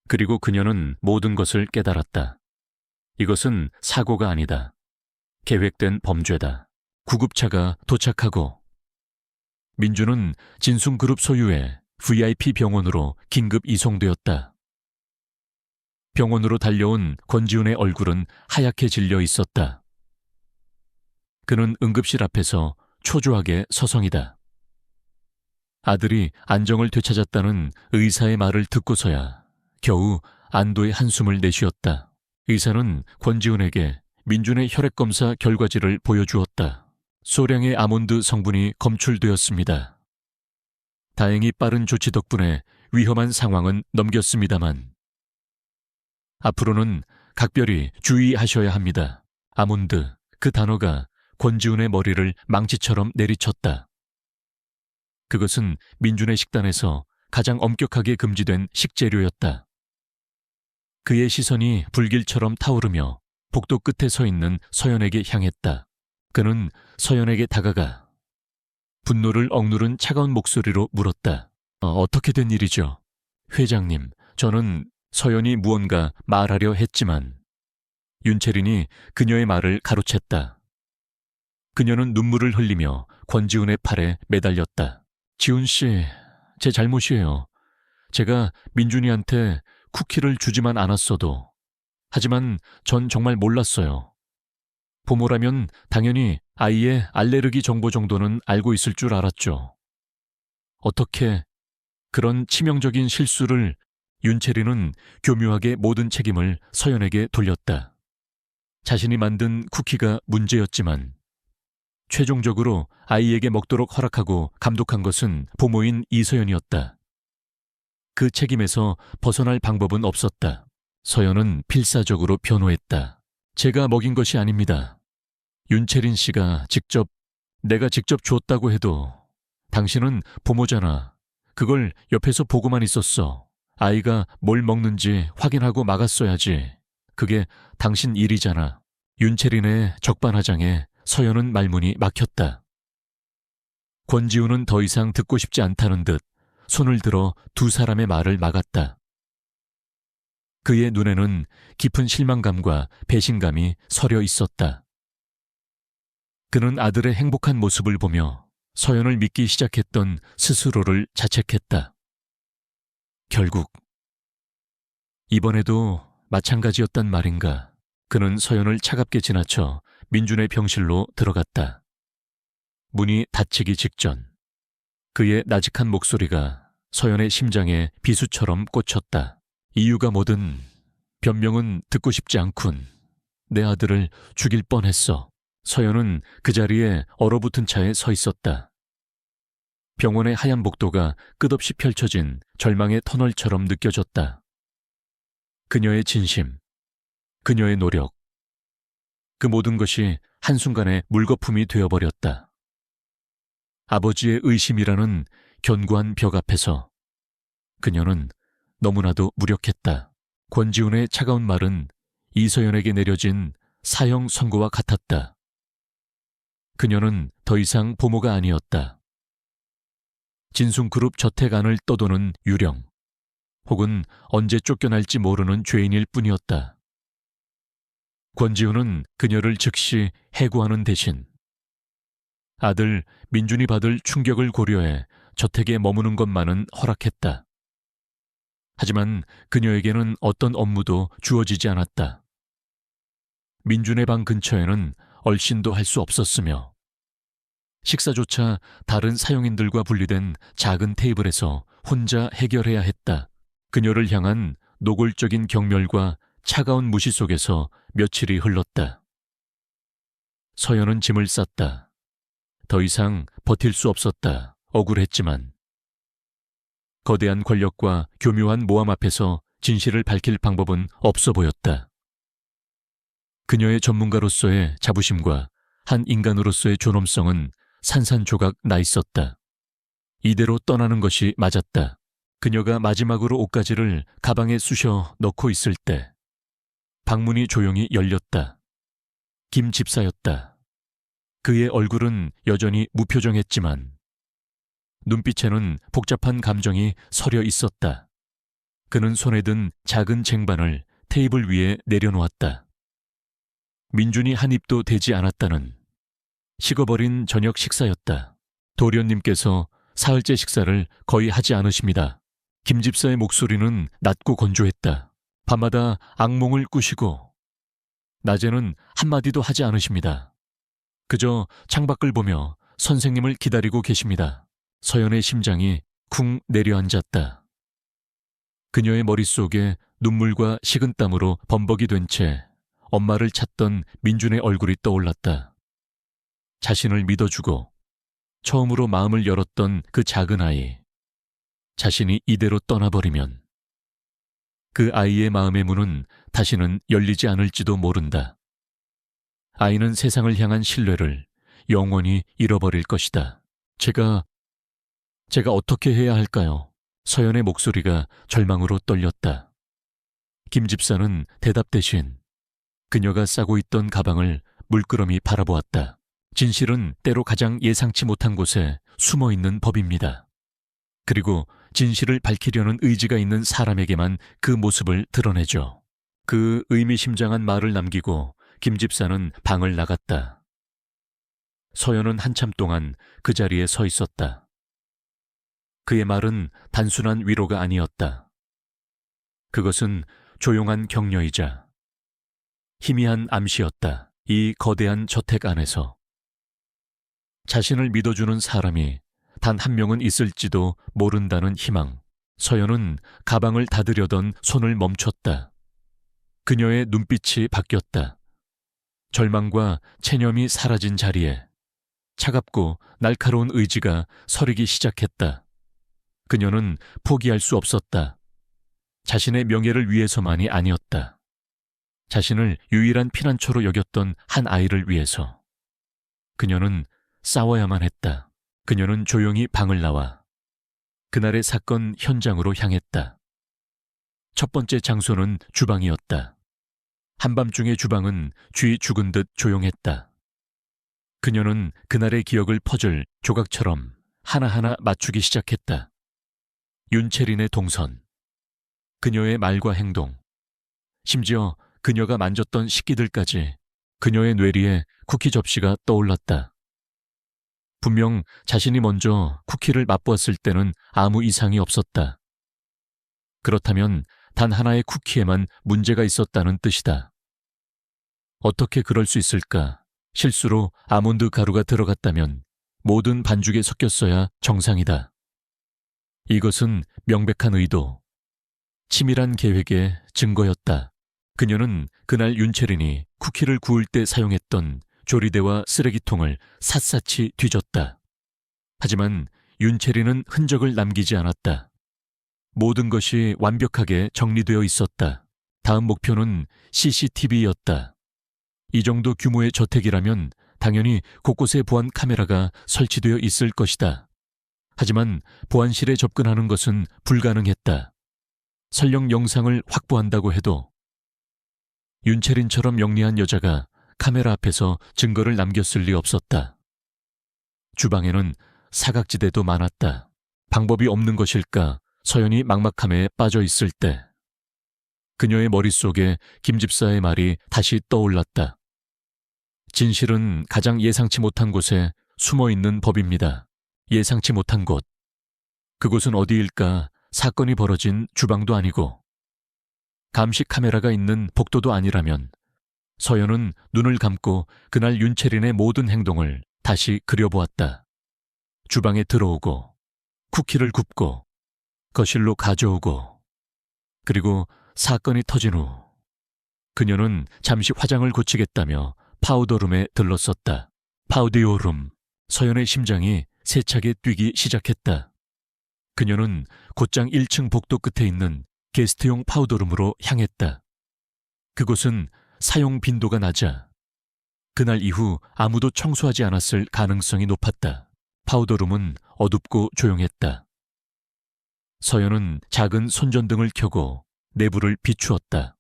그리고 그녀는 모든 것을 깨달았다. 이것은 사고가 아니다. 계획된 범죄다. 구급차가 도착하고 민준은 진숭그룹 소유의 VIP 병원으로 긴급 이송되었다. 병원으로 달려온 권지훈의 얼굴은 하얗게 질려 있었다. 그는 응급실 앞에서 초조하게 서성이다. 아들이 안정을 되찾았다는 의사의 말을 듣고서야 겨우 안도의 한숨을 내쉬었다. 의사는 권지훈에게 민준의 혈액검사 결과지를 보여주었다. 소량의 아몬드 성분이 검출되었습니다. 다행히 빠른 조치 덕분에 위험한 상황은 넘겼습니다만 앞으로는 각별히 주의하셔야 합니다. 아몬드, 그 단어가 권지훈의 머리를 망치처럼 내리쳤다. 그것은 민준의 식단에서 가장 엄격하게 금지된 식재료였다. 그의 시선이 불길처럼 타오르며 복도 끝에 서 있는 서연에게 향했다. 그는 서연에게 다가가 분노를 억누른 차가운 목소리로 물었다. 어떻게 된 일이죠? 회장님, 저는 서연이 무언가 말하려 했지만 윤채린이 그녀의 말을 가로챘다. 그녀는 눈물을 흘리며 권지훈의 팔에 매달렸다. 지훈 씨, 제 잘못이에요. 제가 민준이한테 쿠키를 주지만 않았어도. 하지만 전 정말 몰랐어요. 부모라면 당연히 아이의 알레르기 정보 정도는 알고 있을 줄 알았죠. 어떻게 그런 치명적인 실수를. 윤채린은 교묘하게 모든 책임을 서연에게 돌렸다. 자신이 만든 쿠키가 문제였지만 최종적으로 아이에게 먹도록 허락하고 감독한 것은 부모인 이서연이었다. 그 책임에서 벗어날 방법은 없었다. 서연은 필사적으로 변호했다. 제가 먹인 것이 아닙니다. 윤채린 씨가 내가 직접 줬다고 해도 당신은 부모잖아. 그걸 옆에서 보고만 있었어. 아이가 뭘 먹는지 확인하고 막았어야지. 그게 당신 일이잖아. 윤채린의 적반하장에 서연은 말문이 막혔다. 권지훈은 더 이상 듣고 싶지 않다는 듯 손을 들어 두 사람의 말을 막았다. 그의 눈에는 깊은 실망감과 배신감이 서려 있었다. 그는 아들의 행복한 모습을 보며 서연을 믿기 시작했던 스스로를 자책했다. 결국 이번에도 마찬가지였단 말인가. 그는 서연을 차갑게 지나쳐 민준의 병실로 들어갔다. 문이 닫히기 직전 그의 나직한 목소리가 서연의 심장에 비수처럼 꽂혔다. 이유가 뭐든 변명은 듣고 싶지 않군. 내 아들을 죽일 뻔했어. 서연은 그 자리에 얼어붙은 차에 서 있었다. 병원의 하얀 복도가 끝없이 펼쳐진 절망의 터널처럼 느껴졌다. 그녀의 진심, 그녀의 노력, 그 모든 것이 한순간에 물거품이 되어버렸다. 아버지의 의심이라는 견고한 벽 앞에서 그녀는 너무나도 무력했다. 권지훈의 차가운 말은 이서연에게 내려진 사형 선고와 같았다. 그녀는 더 이상 부모가 아니었다. 진순그룹 저택 안을 떠도는 유령, 혹은 언제 쫓겨날지 모르는 죄인일 뿐이었다. 권지훈은 그녀를 즉시 해고하는 대신 아들 민준이 받을 충격을 고려해 저택에 머무는 것만은 허락했다. 하지만 그녀에게는 어떤 업무도 주어지지 않았다. 민준의 방 근처에는 얼씬도 할 수 없었으며 식사조차 다른 사용인들과 분리된 작은 테이블에서 혼자 해결해야 했다. 그녀를 향한 노골적인 경멸과 차가운 무시 속에서 며칠이 흘렀다. 서연은 짐을 쌌다. 더 이상 버틸 수 없었다. 억울했지만 거대한 권력과 교묘한 모함 앞에서 진실을 밝힐 방법은 없어 보였다. 그녀의 전문가로서의 자부심과 한 인간으로서의 존엄성은 산산조각 나 있었다. 이대로 떠나는 것이 맞았다. 그녀가 마지막으로 옷가지를 가방에 쑤셔 넣고 있을 때 방문이 조용히 열렸다. 김 집사였다. 그의 얼굴은 여전히 무표정했지만 눈빛에는 복잡한 감정이 서려 있었다. 그는 손에 든 작은 쟁반을 테이블 위에 내려놓았다. 민준이 한 입도 되지 않았다는 식어버린 저녁 식사였다. 도련님께서 사흘째 식사를 거의 하지 않으십니다. 김 집사의 목소리는 낮고 건조했다. 밤마다 악몽을 꾸시고 낮에는 한마디도 하지 않으십니다. 그저 창밖을 보며 선생님을 기다리고 계십니다. 서연의 심장이 쿵 내려앉았다. 그녀의 머릿속에 눈물과 식은땀으로 범벅이 된 채 엄마를 찾던 민준의 얼굴이 떠올랐다. 자신을 믿어주고 처음으로 마음을 열었던 그 작은 아이. 자신이 이대로 떠나버리면 그 아이의 마음의 문은 다시는 열리지 않을지도 모른다. 아이는 세상을 향한 신뢰를 영원히 잃어버릴 것이다. 제가 어떻게 해야 할까요? 서연의 목소리가 절망으로 떨렸다. 김 집사는 대답 대신 그녀가 싸고 있던 가방을 물끄러미 바라보았다. 진실은 때로 가장 예상치 못한 곳에 숨어 있는 법입니다. 그리고 진실을 밝히려는 의지가 있는 사람에게만 그 모습을 드러내죠. 그 의미심장한 말을 남기고 김 집사는 방을 나갔다. 서연은 한참 동안 그 자리에 서 있었다. 그의 말은 단순한 위로가 아니었다. 그것은 조용한 격려이자 희미한 암시였다. 이 거대한 저택 안에서 자신을 믿어주는 사람이 단 한 명은 있을지도 모른다는 희망. 서연은 가방을 닫으려던 손을 멈췄다. 그녀의 눈빛이 바뀌었다. 절망과 체념이 사라진 자리에 차갑고 날카로운 의지가 서리기 시작했다. 그녀는 포기할 수 없었다. 자신의 명예를 위해서만이 아니었다. 자신을 유일한 피난처로 여겼던 한 아이를 위해서. 그녀는 싸워야만 했다. 그녀는 조용히 방을 나와 그날의 사건 현장으로 향했다. 첫 번째 장소는 주방이었다. 한밤중의 주방은 쥐 죽은 듯 조용했다. 그녀는 그날의 기억을 퍼즐 조각처럼 하나하나 맞추기 시작했다. 윤채린의 동선, 그녀의 말과 행동, 심지어 그녀가 만졌던 식기들까지 그녀의 뇌리에 쿠키 접시가 떠올랐다. 분명 자신이 먼저 쿠키를 맛보았을 때는 아무 이상이 없었다. 그렇다면 단 하나의 쿠키에만 문제가 있었다는 뜻이다. 어떻게 그럴 수 있을까? 실수로 아몬드 가루가 들어갔다면 모든 반죽에 섞였어야 정상이다. 이것은 명백한 의도, 치밀한 계획의 증거였다. 그녀는 그날 윤채린이 쿠키를 구울 때 사용했던 조리대와 쓰레기통을 샅샅이 뒤졌다. 하지만 윤채린은 흔적을 남기지 않았다. 모든 것이 완벽하게 정리되어 있었다. 다음 목표는 CCTV였다. 이 정도 규모의 저택이라면 당연히 곳곳에 보안 카메라가 설치되어 있을 것이다. 하지만 보안실에 접근하는 것은 불가능했다. 설령 영상을 확보한다고 해도 윤채린처럼 영리한 여자가 카메라 앞에서 증거를 남겼을 리 없었다. 주방에는 사각지대도 많았다. 방법이 없는 것일까? 서연이 막막함에 빠져 있을 때 그녀의 머릿속에 김 집사의 말이 다시 떠올랐다. 진실은 가장 예상치 못한 곳에 숨어 있는 법입니다. 예상치 못한 곳. 그곳은 어디일까? 사건이 벌어진 주방도 아니고 감시 카메라가 있는 복도도 아니라면 서연은 눈을 감고 그날 윤채린의 모든 행동을 다시 그려보았다. 주방에 들어오고 쿠키를 굽고 거실로 가져오고 그리고 사건이 터진 후 그녀는 잠시 화장을 고치겠다며 파우더룸에 들렀었다. 파우디오룸. 서연의 심장이 세차게 뛰기 시작했다. 그녀는 곧장 1층 복도 끝에 있는 게스트용 파우더룸으로 향했다. 그곳은 사용 빈도가 낮아 그날 이후 아무도 청소하지 않았을 가능성이 높았다. 파우더룸은 어둡고 조용했다. 서연은 작은 손전등을 켜고 내부를 비추었다.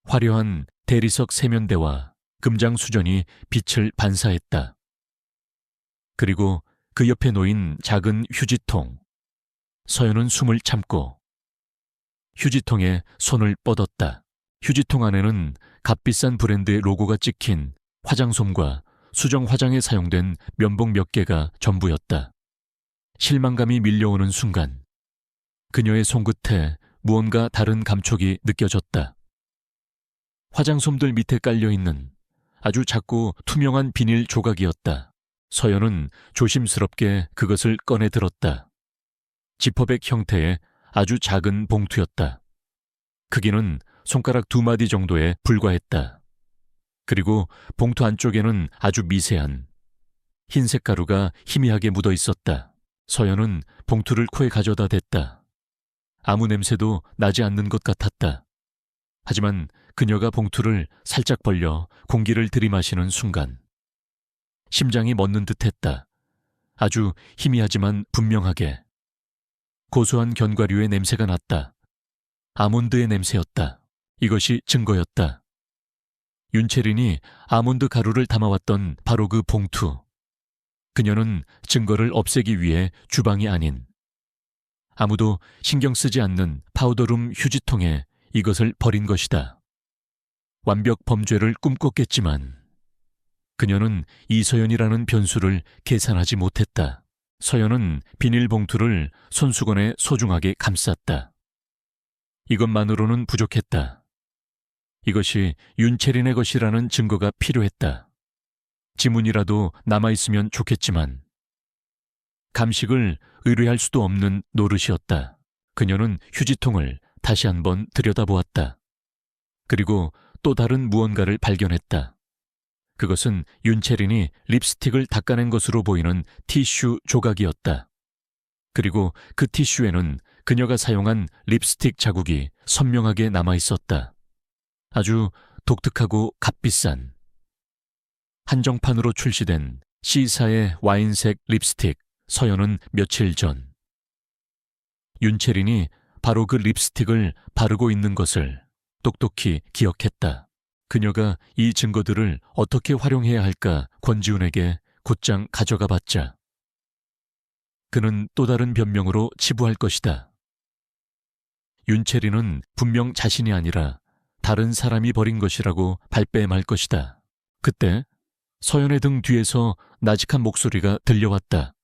화려한 대리석 세면대와 금장 수전이 빛을 반사했다. 그리고 그 옆에 놓인 작은 휴지통. 서연은 숨을 참고 휴지통에 손을 뻗었다. 휴지통 안에는 값비싼 브랜드의 로고가 찍힌 화장솜과 수정 화장에 사용된 면봉 몇 개가 전부였다. 실망감이 밀려오는 순간 그녀의 손끝에 무언가 다른 감촉이 느껴졌다. 화장솜들 밑에 깔려있는 아주 작고 투명한 비닐 조각이었다. 서연은 조심스럽게 그것을 꺼내 들었다. 지퍼백 형태의 아주 작은 봉투였다. 크기는 손가락 2마디 정도에 불과했다. 그리고 봉투 안쪽에는 아주 미세한 흰색 가루가 희미하게 묻어 있었다. 서연은 봉투를 코에 가져다 댔다. 아무 냄새도 나지 않는 것 같았다. 하지만 그녀가 봉투를 살짝 벌려 공기를 들이마시는 순간 심장이 멎는 듯했다. 아주 희미하지만 분명하게 고소한 견과류의 냄새가 났다. 아몬드의 냄새였다. 이것이 증거였다. 윤채린이 아몬드 가루를 담아왔던 바로 그 봉투. 그녀는 증거를 없애기 위해 주방이 아닌 아무도 신경 쓰지 않는 파우더룸 휴지통에 이것을 버린 것이다. 완벽 범죄를 꿈꿨겠지만 그녀는 이서연이라는 변수를 계산하지 못했다. 서연은 비닐봉투를 손수건에 소중하게 감쌌다. 이것만으로는 부족했다. 이것이 윤채린의 것이라는 증거가 필요했다. 지문이라도 남아있으면 좋겠지만 감식을 의뢰할 수도 없는 노릇이었다. 그녀는 휴지통을 다시 한번 들여다보았다. 그리고 또 다른 무언가를 발견했다. 그것은 윤채린이 립스틱을 닦아낸 것으로 보이는 티슈 조각이었다. 그리고 그 티슈에는 그녀가 사용한 립스틱 자국이 선명하게 남아있었다. 아주 독특하고 값비싼 한정판으로 출시된 C사의 와인색 립스틱. 서연은 며칠 전 윤채린이 바로 그 립스틱을 바르고 있는 것을 똑똑히 기억했다. 그녀가 이 증거들을 어떻게 활용해야 할까 권지훈에게 곧장 가져가 봤자 그는 또 다른 변명으로 치부할 것이다. 윤채린은 분명 자신이 아니라 다른 사람이 버린 것이라고 발뺌할 것이다. 그때 서연의 등 뒤에서 나직한 목소리가 들려왔다.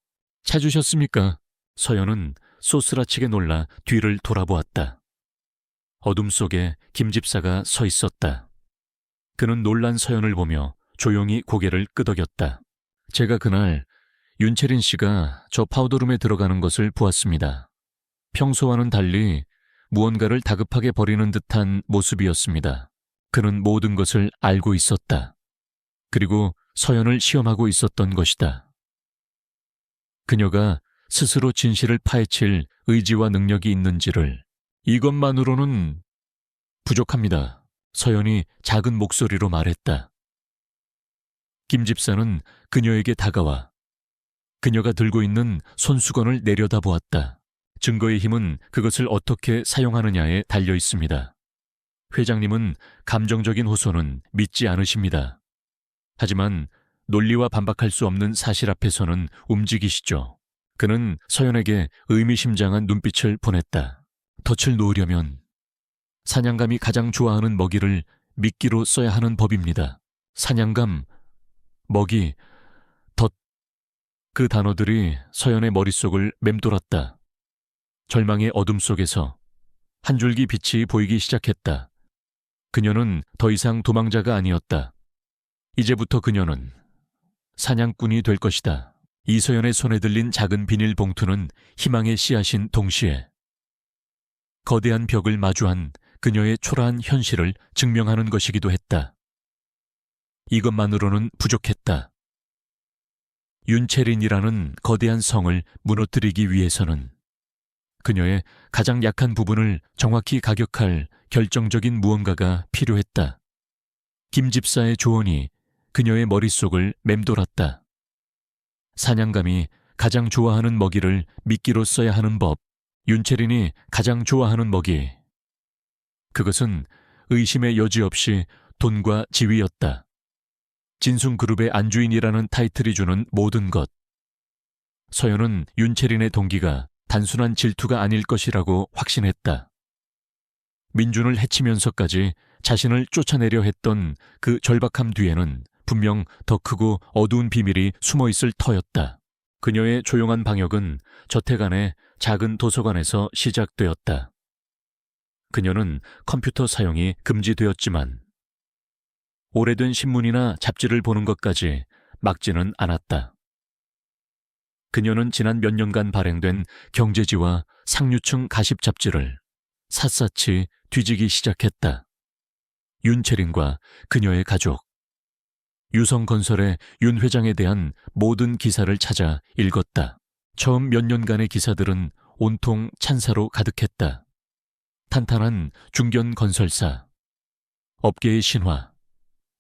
찾으셨습니까? 서연은 소스라치게 놀라 뒤를 돌아보았다. 어둠 속에 김 집사가 서 있었다. 그는 놀란 서연을 보며 조용히 고개를 끄덕였다. 제가 그날 윤채린 씨가 저 파우더룸에 들어가는 것을 보았습니다. 평소와는 달리 무언가를 다급하게 버리는 듯한 모습이었습니다. 그는 모든 것을 알고 있었다. 그리고 서연을 시험하고 있었던 것이다. 그녀가 스스로 진실을 파헤칠 의지와 능력이 있는지를 이것만으로는 부족합니다. 서연이 작은 목소리로 말했다. 김 집사는 그녀에게 다가와 그녀가 들고 있는 손수건을 내려다보았다. 증거의 힘은 그것을 어떻게 사용하느냐에 달려 있습니다. 회장님은 감정적인 호소는 믿지 않으십니다. 하지만 논리와 반박할 수 없는 사실 앞에서는 움직이시죠. 그는 서연에게 의미심장한 눈빛을 보냈다. 덫을 놓으려면 사냥감이 가장 좋아하는 먹이를 미끼로 써야 하는 법입니다. 사냥감, 먹이, 덫. 그 단어들이 서연의 머릿속을 맴돌았다. 절망의 어둠 속에서 한 줄기 빛이 보이기 시작했다. 그녀는 더 이상 도망자가 아니었다. 이제부터 그녀는 사냥꾼이 될 것이다. 이서연의 손에 들린 작은 비닐 봉투는 희망의 씨앗인 동시에 거대한 벽을 마주한 그녀의 초라한 현실을 증명하는 것이기도 했다. 이것만으로는 부족했다. 윤채린이라는 거대한 성을 무너뜨리기 위해서는 그녀의 가장 약한 부분을 정확히 가격할 결정적인 무언가가 필요했다. 김 집사의 조언이 그녀의 머릿속을 맴돌았다. 사냥감이 가장 좋아하는 먹이를 미끼로 써야 하는 법, 윤채린이 가장 좋아하는 먹이. 그것은 의심의 여지 없이 돈과 지위였다. 진순그룹의 안주인이라는 타이틀이 주는 모든 것. 서연은 윤채린의 동기가 단순한 질투가 아닐 것이라고 확신했다. 민준을 해치면서까지 자신을 쫓아내려 했던 그 절박함 뒤에는 분명 더 크고 어두운 비밀이 숨어있을 터였다. 그녀의 조용한 방역은 저택 안의 작은 도서관에서 시작되었다. 그녀는 컴퓨터 사용이 금지되었지만 오래된 신문이나 잡지를 보는 것까지 막지는 않았다. 그녀는 지난 몇 년간 발행된 경제지와 상류층 가십 잡지를 샅샅이 뒤지기 시작했다. 윤채린과 그녀의 가족, 유성건설의 윤 회장에 대한 모든 기사를 찾아 읽었다. 처음 몇 년간의 기사들은 온통 찬사로 가득했다. 탄탄한 중견건설사, 업계의 신화,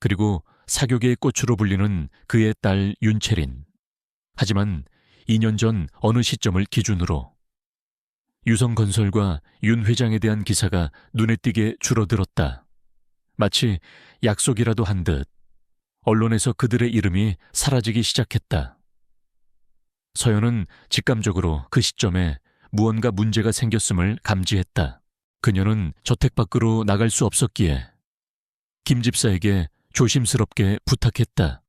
그리고 사교계의 꽃으로 불리는 그의 딸 윤채린. 하지만 2년 전 어느 시점을 기준으로 유성건설과 윤 회장에 대한 기사가 눈에 띄게 줄어들었다. 마치 약속이라도 한 듯 언론에서 그들의 이름이 사라지기 시작했다. 서연은 직감적으로 그 시점에 무언가 문제가 생겼음을 감지했다. 그녀는 저택 밖으로 나갈 수 없었기에 김 집사에게 조심스럽게 부탁했다.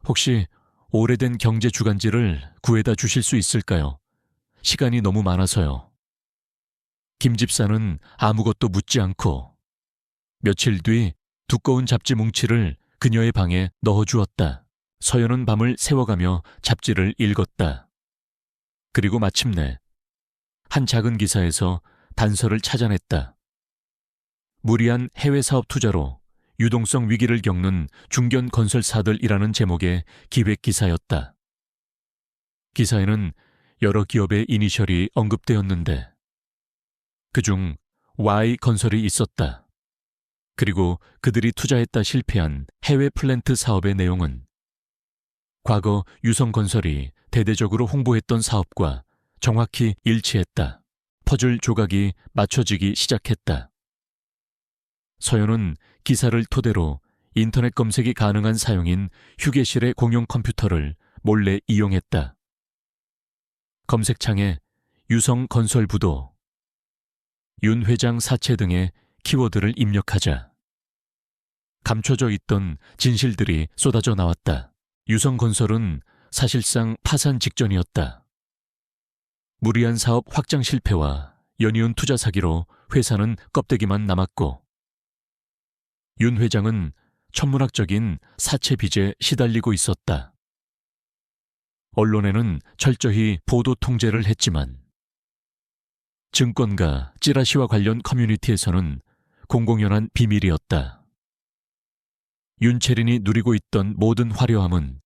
혹시 오래된 경제 주간지를 구해다 주실 수 있을까요? 시간이 너무 많아서요. 김 집사는 아무것도 묻지 않고 며칠 뒤 두꺼운 잡지 뭉치를 그녀의 방에 넣어주었다. 서연은 밤을 새워가며 잡지를 읽었다. 그리고 마침내 한 작은 기사에서 단서를 찾아냈다. 무리한 해외 사업 투자로 유동성 위기를 겪는 중견 건설사들이라는 제목의 기획 기사였다. 기사에는 여러 기업의 이니셜이 언급되었는데 그중 Y건설이 있었다. 그리고 그들이 투자했다 실패한 해외 플랜트 사업의 내용은 과거 유성건설이 대대적으로 홍보했던 사업과 정확히 일치했다. 퍼즐 조각이 맞춰지기 시작했다. 서연은 기사를 토대로 인터넷 검색이 가능한 사용인 휴게실의 공용 컴퓨터를 몰래 이용했다. 검색창에 유성건설부도, 윤 회장 사체 등의 키워드를 입력하자 감춰져 있던 진실들이 쏟아져 나왔다. 유성건설은 사실상 파산 직전이었다. 무리한 사업 확장 실패와 연이은 투자 사기로 회사는 껍데기만 남았고 윤 회장은 천문학적인 사채 빚에 시달리고 있었다. 언론에는 철저히 보도 통제를 했지만 증권가 찌라시와 관련 커뮤니티에서는 공공연한 비밀이었다. 윤채린이 누리고 있던 모든 화려함은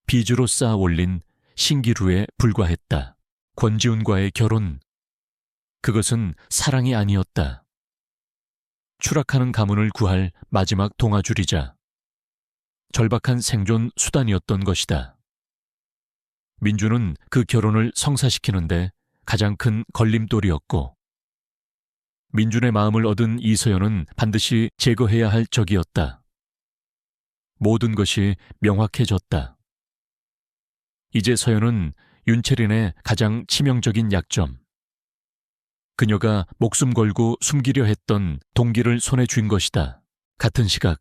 빚으로 쌓아 올린 신기루에 불과했다. 권지훈과의 결혼, 그것은 사랑이 아니었다. 추락하는 가문을 구할 마지막 동아줄이자 절박한 생존 수단이었던 것이다. 민주는 그 결혼을 성사시키는데 가장 큰 걸림돌이었고 민준의 마음을 얻은 이서연은 반드시 제거해야 할 적이었다. 모든 것이 명확해졌다. 이제 서연은 윤채린의 가장 치명적인 약점, 그녀가 목숨 걸고 숨기려 했던 동기를 손에 쥔 것이다. 같은 시각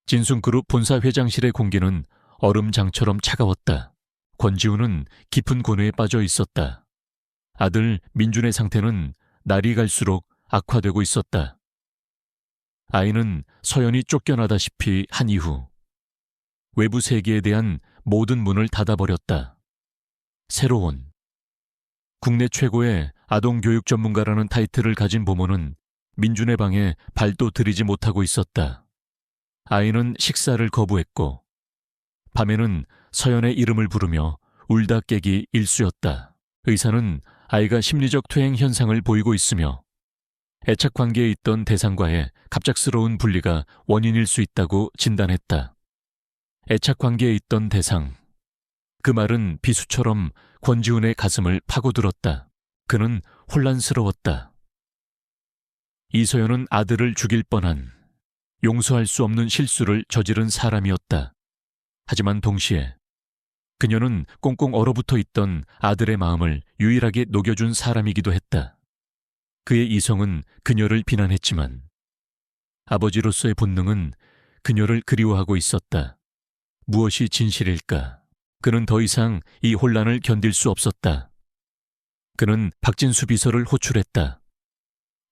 진순그룹 본사 회장실의 공기는 얼음장처럼 차가웠다. 권지훈은 깊은 고뇌에 빠져 있었다. 아들 민준의 상태는 날이 갈수록 악화되고 있었다. 아이는 서연이 쫓겨나다시피 한 이후 외부 세계에 대한 모든 문을 닫아버렸다. 새로운 국내 최고의 아동교육 전문가라는 타이틀을 가진 보모는 민준의 방에 발도 들이지 못하고 있었다. 아이는 식사를 거부했고 밤에는 서연의 이름을 부르며 울다 깨기 일쑤였다. 의사는 아이가 심리적 퇴행 현상을 보이고 있으며 애착 관계에 있던 대상과의 갑작스러운 분리가 원인일 수 있다고 진단했다. 애착 관계에 있던 대상. 그 말은 비수처럼 권지훈의 가슴을 파고들었다. 그는 혼란스러웠다. 이서연은 아들을 죽일 뻔한 용서할 수 없는 실수를 저지른 사람이었다. 하지만 동시에 그녀는 꽁꽁 얼어붙어 있던 아들의 마음을 유일하게 녹여준 사람이기도 했다. 그의 이성은 그녀를 비난했지만 아버지로서의 본능은 그녀를 그리워하고 있었다. 무엇이 진실일까? 그는 더 이상 이 혼란을 견딜 수 없었다. 그는 박진수 비서를 호출했다.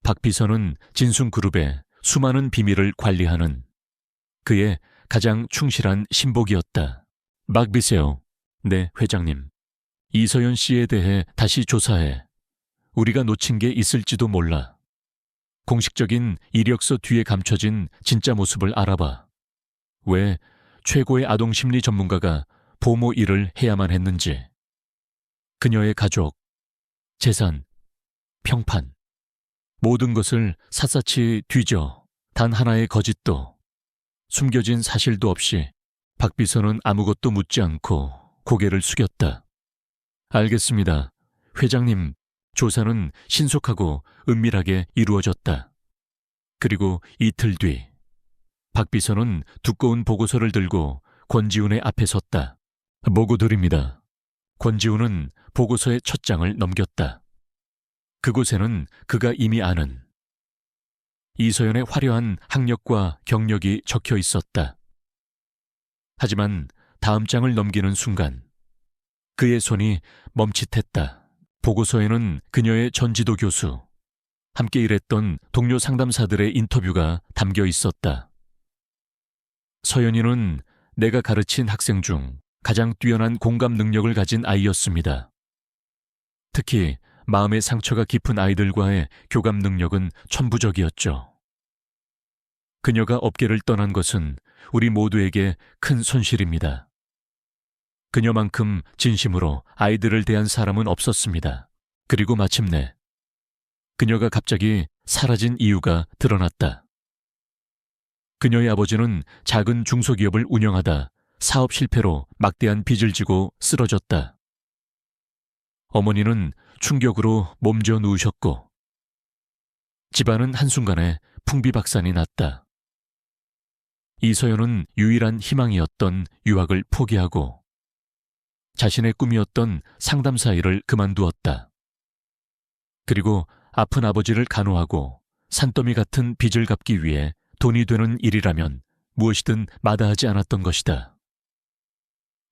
박 비서는 진순그룹의 수많은 비밀을 관리하는 그의 가장 충실한 신복이었다. 박 비서요. 네, 회장님. 이서연 씨에 대해 다시 조사해. 우리가 놓친 게 있을지도 몰라. 공식적인 이력서 뒤에 감춰진 진짜 모습을 알아봐. 왜 최고의 아동심리 전문가가 보모 일을 해야만 했는지. 그녀의 가족, 재산, 평판, 모든 것을 샅샅이 뒤져 단 하나의 거짓도, 숨겨진 사실도 없이 박 비서는 아무것도 묻지 않고 고개를 숙였다. 알겠습니다. 회장님, 조사는 신속하고 은밀하게 이루어졌다. 그리고 이틀 뒤, 박 비서는 두꺼운 보고서를 들고 권지훈의 앞에 섰다. 보고 드립니다. 권지훈은 보고서의 첫 장을 넘겼다. 그곳에는 그가 이미 아는 이서연의 화려한 학력과 경력이 적혀 있었다. 하지만 다음 장을 넘기는 순간 그의 손이 멈칫했다. 보고서에는 그녀의 전지도 교수, 함께 일했던 동료 상담사들의 인터뷰가 담겨 있었다. 서연이는 내가 가르친 학생 중 가장 뛰어난 공감 능력을 가진 아이였습니다. 특히 마음의 상처가 깊은 아이들과의 교감 능력은 천부적이었죠. 그녀가 업계를 떠난 것은 우리 모두에게 큰 손실입니다. 그녀만큼 진심으로 아이들을 대한 사람은 없었습니다. 그리고 마침내 그녀가 갑자기 사라진 이유가 드러났다. 그녀의 아버지는 작은 중소기업을 운영하다 사업 실패로 막대한 빚을 지고 쓰러졌다. 어머니는 충격으로 몸져 누우셨고 집안은 한순간에 풍비박산이 났다. 이서연은 유일한 희망이었던 유학을 포기하고 자신의 꿈이었던 상담사 일을 그만두었다. 그리고 아픈 아버지를 간호하고 산더미 같은 빚을 갚기 위해 돈이 되는 일이라면 무엇이든 마다하지 않았던 것이다.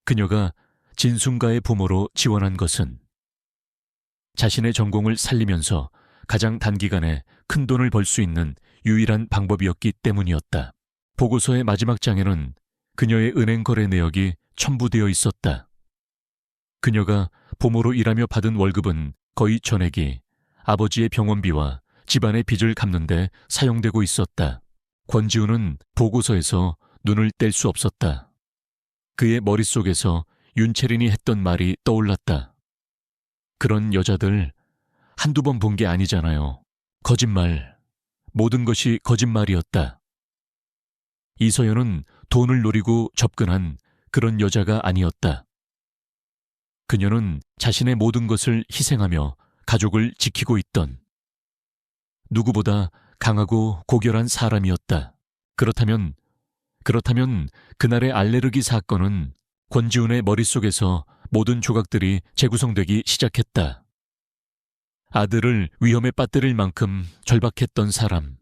그녀가 진순가의 부모로 지원한 것은 자신의 전공을 살리면서 가장 단기간에 큰 돈을 벌 수 있는 유일한 방법이었기 때문이었다. 보고서의 마지막 장에는 그녀의 은행 거래 내역이 첨부되어 있었다. 그녀가 보모로 일하며 받은 월급은 거의 전액이 아버지의 병원비와 집안의 빚을 갚는 데 사용되고 있었다. 권지훈은 보고서에서 눈을 뗄 수 없었다. 그의 머릿속에서 윤채린이 했던 말이 떠올랐다. 그런 여자들 한두 번 본 게 아니잖아요. 거짓말, 모든 것이 거짓말이었다. 이서연은 돈을 노리고 접근한 그런 여자가 아니었다. 그녀는 자신의 모든 것을 희생하며 가족을 지키고 있던 누구보다 강하고 고결한 사람이었다. 그렇다면 그날의 알레르기 사건은 권지훈의 머릿속에서 모든 조각들이 재구성되기 시작했다. 아들을 위험에 빠뜨릴 만큼 절박했던 사람,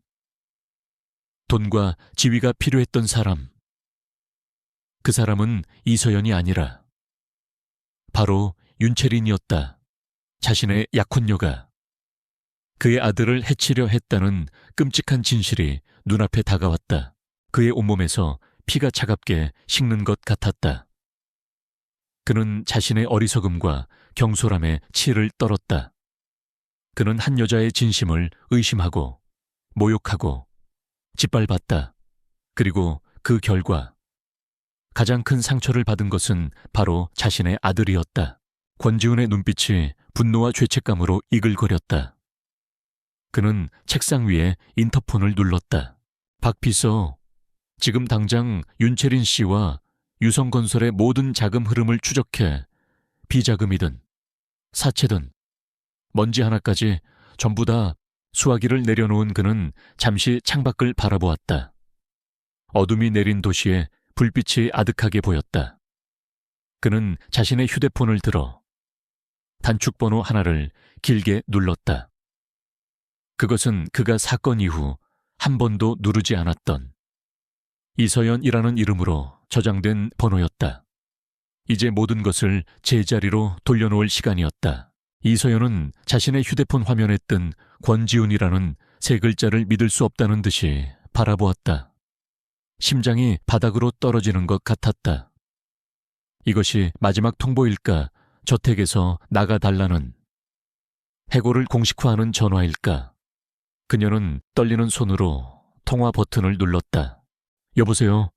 돈과 지위가 필요했던 사람, 그 사람은 이서연이 아니라 바로 윤채린이었다. 자신의 약혼녀가 그의 아들을 해치려 했다는 끔찍한 진실이 눈앞에 다가왔다. 그의 온몸에서 피가 차갑게 식는 것 같았다. 그는 자신의 어리석음과 경솔함에 치를 떨었다. 그는 한 여자의 진심을 의심하고 모욕하고 짓밟았다. 그리고 그 결과 가장 큰 상처를 받은 것은 바로 자신의 아들이었다. 권지훈의 눈빛이 분노와 죄책감으로 이글거렸다. 그는 책상 위에 인터폰을 눌렀다. 박 비서, 지금 당장 윤채린 씨와 유성건설의 모든 자금 흐름을 추적해 비자금이든 사채든 먼지 하나까지 전부 다 수화기를 내려놓은 그는 잠시 창밖을 바라보았다. 어둠이 내린 도시에 불빛이 아득하게 보였다. 그는 자신의 휴대폰을 들어 단축번호 하나를 길게 눌렀다. 그것은 그가 사건 이후 한 번도 누르지 않았던 이서연이라는 이름으로 저장된 번호였다. 이제 모든 것을 제자리로 돌려놓을 시간이었다. 이서연은 자신의 휴대폰 화면에 뜬 권지훈이라는 세 글자를 믿을 수 없다는 듯이 바라보았다. 심장이 바닥으로 떨어지는 것 같았다. 이것이 마지막 통보일까? 저택에서 나가달라는. 해고를 공식화하는 전화일까? 그녀는 떨리는 손으로 통화 버튼을 눌렀다. 여보세요?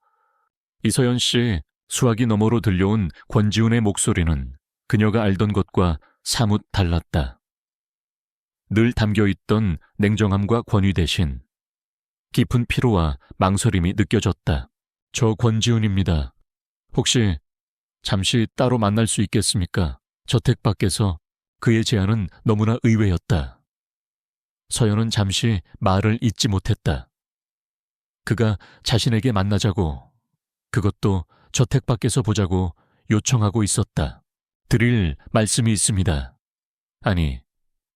이서연 씨, 수화기 너머로 들려온 권지훈의 목소리는 그녀가 알던 것과 사뭇 달랐다. 늘 담겨있던 냉정함과 권위 대신 깊은 피로와 망설임이 느껴졌다. 저 권지훈입니다. 혹시 잠시 따로 만날 수 있겠습니까? 저택 밖에서 그의 제안은 너무나 의외였다. 서연은 잠시 말을 잇지 못했다. 그가 자신에게 만나자고, 그것도 저택 밖에서 보자고 요청하고 있었다. 드릴 말씀이 있습니다. 아니,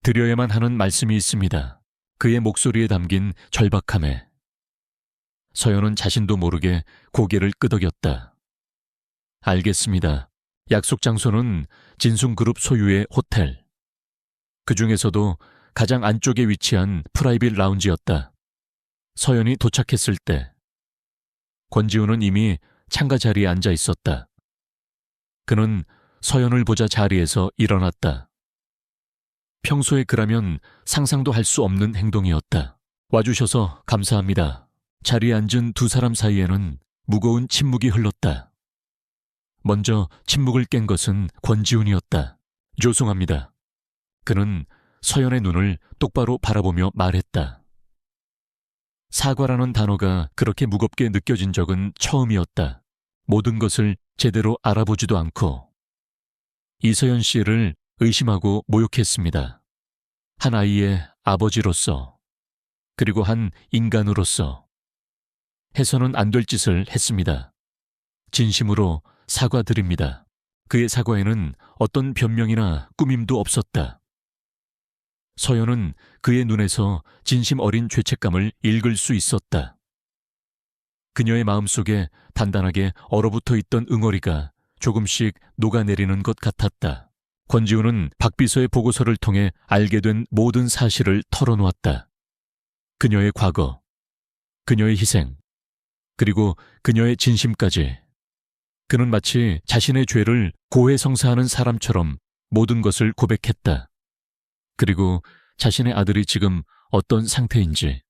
드려야만 하는 말씀이 있습니다. 그의 목소리에 담긴 절박함에 서연은 자신도 모르게 고개를 끄덕였다. 알겠습니다. 약속 장소는 진숭그룹 소유의 호텔. 그 중에서도 가장 안쪽에 위치한 프라이빗 라운지였다. 서연이 도착했을 때 권지훈은 이미 창가 자리에 앉아 있었다. 그는 서연을 보자 자리에서 일어났다. 평소에 그라면 상상도 할 수 없는 행동이었다. 와주셔서 감사합니다. 자리에 앉은 두 사람 사이에는 무거운 침묵이 흘렀다. 먼저 침묵을 깬 것은 권지훈이었다. 죄송합니다. 그는 서연의 눈을 똑바로 바라보며 말했다. 사과라는 단어가 그렇게 무겁게 느껴진 적은 처음이었다. 모든 것을 제대로 알아보지도 않고 이서연 씨를 의심하고 모욕했습니다. 한 아이의 아버지로서, 그리고 한 인간으로서 해서는 안 될 짓을 했습니다. 진심으로 사과드립니다. 그의 사과에는 어떤 변명이나 꾸밈도 없었다. 서연은 그의 눈에서 진심 어린 죄책감을 읽을 수 있었다. 그녀의 마음속에 단단하게 얼어붙어 있던 응어리가 조금씩 녹아내리는 것 같았다. 권지훈은 박 비서의 보고서를 통해 알게 된 모든 사실을 털어놓았다. 그녀의 과거, 그녀의 희생, 그리고 그녀의 진심까지. 그는 마치 자신의 죄를 고해성사하는 사람처럼 모든 것을 고백했다. 그리고 자신의 아들이 지금 어떤 상태인지,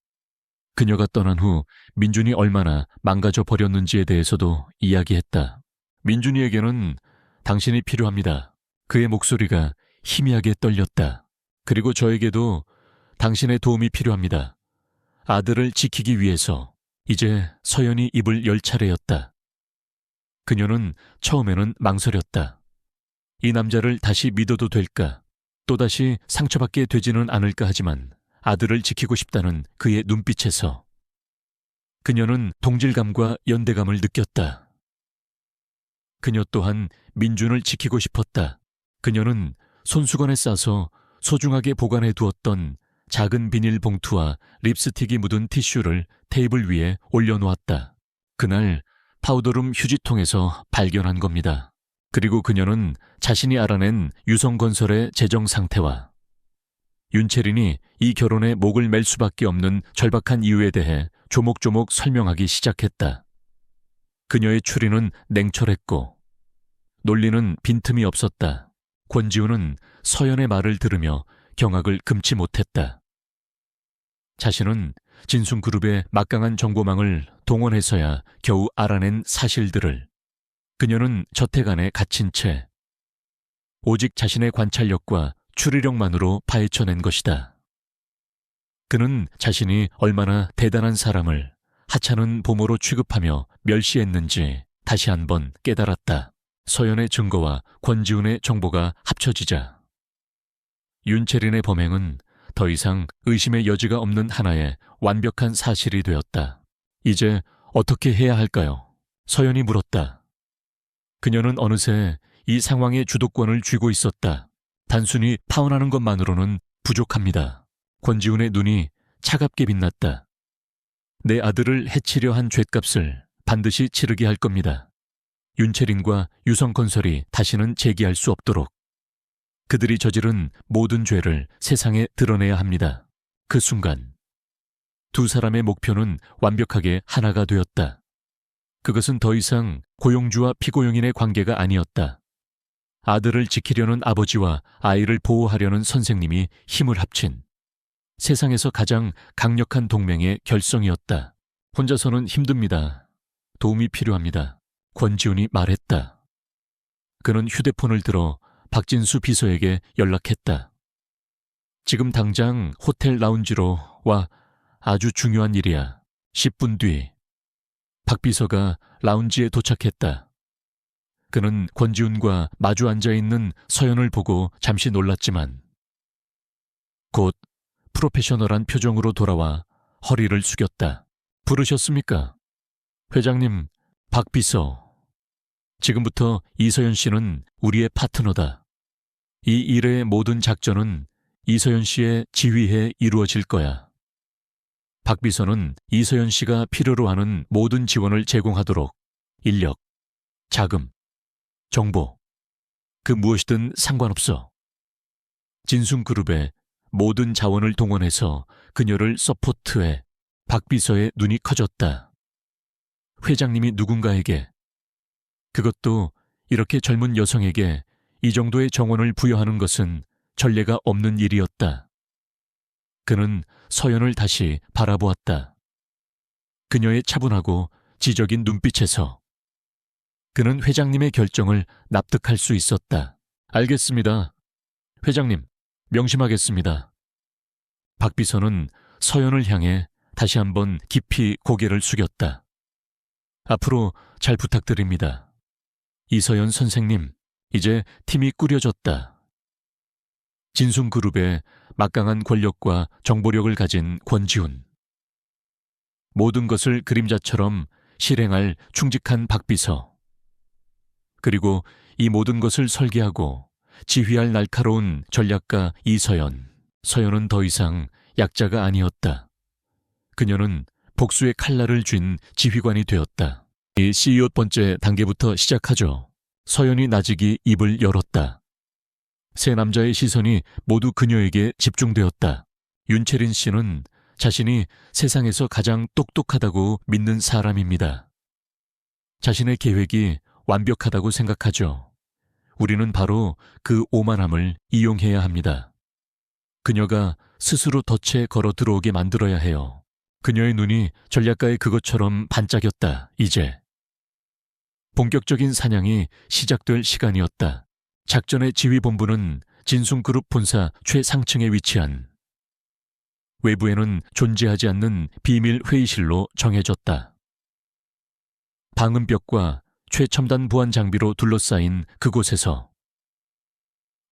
그녀가 떠난 후 민준이 얼마나 망가져 버렸는지에 대해서도 이야기했다. 민준이에게는 당신이 필요합니다. 그의 목소리가 희미하게 떨렸다. 그리고 저에게도 당신의 도움이 필요합니다. 아들을 지키기 위해서. 이제 서연이 입을 열 차례였다. 그녀는 처음에는 망설였다. 이 남자를 다시 믿어도 될까? 또다시 상처받게 되지는 않을까 하지만 아들을 지키고 싶다는 그의 눈빛에서 그녀는 동질감과 연대감을 느꼈다. 그녀 또한 민준을 지키고 싶었다. 그녀는 손수건에 싸서 소중하게 보관해 두었던 작은 비닐봉투와 립스틱이 묻은 티슈를 테이블 위에 올려놓았다. 그날 파우더룸 휴지통에서 발견한 겁니다. 그리고 그녀는 자신이 알아낸 유성건설의 재정 상태와 윤채린이 이 결혼에 목을 맬 수밖에 없는 절박한 이유에 대해 조목조목 설명하기 시작했다. 그녀의 추리는 냉철했고 논리는 빈틈이 없었다. 권지훈은 서연의 말을 들으며 경악을 금치 못했다. 자신은 진숭그룹의 막강한 정보망을 동원해서야 겨우 알아낸 사실들을 그녀는 저택 안에 갇힌 채 오직 자신의 관찰력과 추리력만으로 파헤쳐낸 것이다. 그는 자신이 얼마나 대단한 사람을 하찮은 보모로 취급하며 멸시했는지 다시 한번 깨달았다. 서연의 증거와 권지훈의 정보가 합쳐지자 윤채린의 범행은 더 이상 의심의 여지가 없는 하나의 완벽한 사실이 되었다. 이제 어떻게 해야 할까요? 서연이 물었다. 그녀는 어느새 이 상황의 주도권을 쥐고 있었다. 단순히 파혼하는 것만으로는 부족합니다. 권지훈의 눈이 차갑게 빛났다. 내 아들을 해치려 한 죗값을 반드시 치르게 할 겁니다. 윤채린과 유성건설이 다시는 재기할 수 없도록 그들이 저지른 모든 죄를 세상에 드러내야 합니다. 그 순간 두 사람의 목표는 완벽하게 하나가 되었다. 그것은 더 이상 고용주와 피고용인의 관계가 아니었다. 아들을 지키려는 아버지와 아이를 보호하려는 선생님이 힘을 합친 세상에서 가장 강력한 동맹의 결성이었다. 혼자서는 힘듭니다. 도움이 필요합니다. 권지훈이 말했다. 그는 휴대폰을 들어 박진수 비서에게 연락했다. 지금 당장 호텔 라운지로 와. 아주 중요한 일이야. 10분 뒤. 박 비서가 라운지에 도착했다. 그는 권지훈과 마주 앉아있는 서연을 보고 잠시 놀랐지만 곧 프로페셔널한 표정으로 돌아와 허리를 숙였다. 부르셨습니까? 회장님, 박 비서. 지금부터 이서연 씨는 우리의 파트너다. 이 일의 모든 작전은 이서연 씨의 지휘에 이루어질 거야. 박 비서는 이서연 씨가 필요로 하는 모든 지원을 제공하도록 인력, 자금, 정보, 그 무엇이든 상관없어. 진순그룹의 모든 자원을 동원해서 그녀를 서포트해. 박 비서의 눈이 커졌다. 회장님이 누군가에게, 그것도 이렇게 젊은 여성에게 이 정도의 정원을 부여하는 것은 전례가 없는 일이었다. 그는 서연을 다시 바라보았다. 그녀의 차분하고 지적인 눈빛에서 그는 회장님의 결정을 납득할 수 있었다. 알겠습니다. 회장님, 명심하겠습니다. 박 비서는 서연을 향해 다시 한번 깊이 고개를 숙였다. 앞으로 잘 부탁드립니다. 이서연 선생님, 이제 팀이 꾸려졌다. 진순그룹의 막강한 권력과 정보력을 가진 권지훈. 모든 것을 그림자처럼 실행할 충직한 박 비서. 그리고 이 모든 것을 설계하고 지휘할 날카로운 전략가 이서연. 서연은 더 이상 약자가 아니었다. 그녀는 복수의 칼날을 쥔 지휘관이 되었다. 이 CEO 번째 단계부터 시작하죠. 서연이 나직이 입을 열었다. 세 남자의 시선이 모두 그녀에게 집중되었다. 윤채린 씨는 자신이 세상에서 가장 똑똑하다고 믿는 사람입니다. 자신의 계획이 완벽하다고 생각하죠. 우리는 바로 그 오만함을 이용해야 합니다. 그녀가 스스로 덫에 걸어 들어오게 만들어야 해요. 그녀의 눈이 전략가의 그것처럼 반짝였다. 이제 본격적인 사냥이 시작될 시간이었다. 작전의 지휘본부는 진순그룹 본사 최상층에 위치한 외부에는 존재하지 않는 비밀 회의실로 정해졌다. 방음벽과 최첨단 보안 장비로 둘러싸인 그곳에서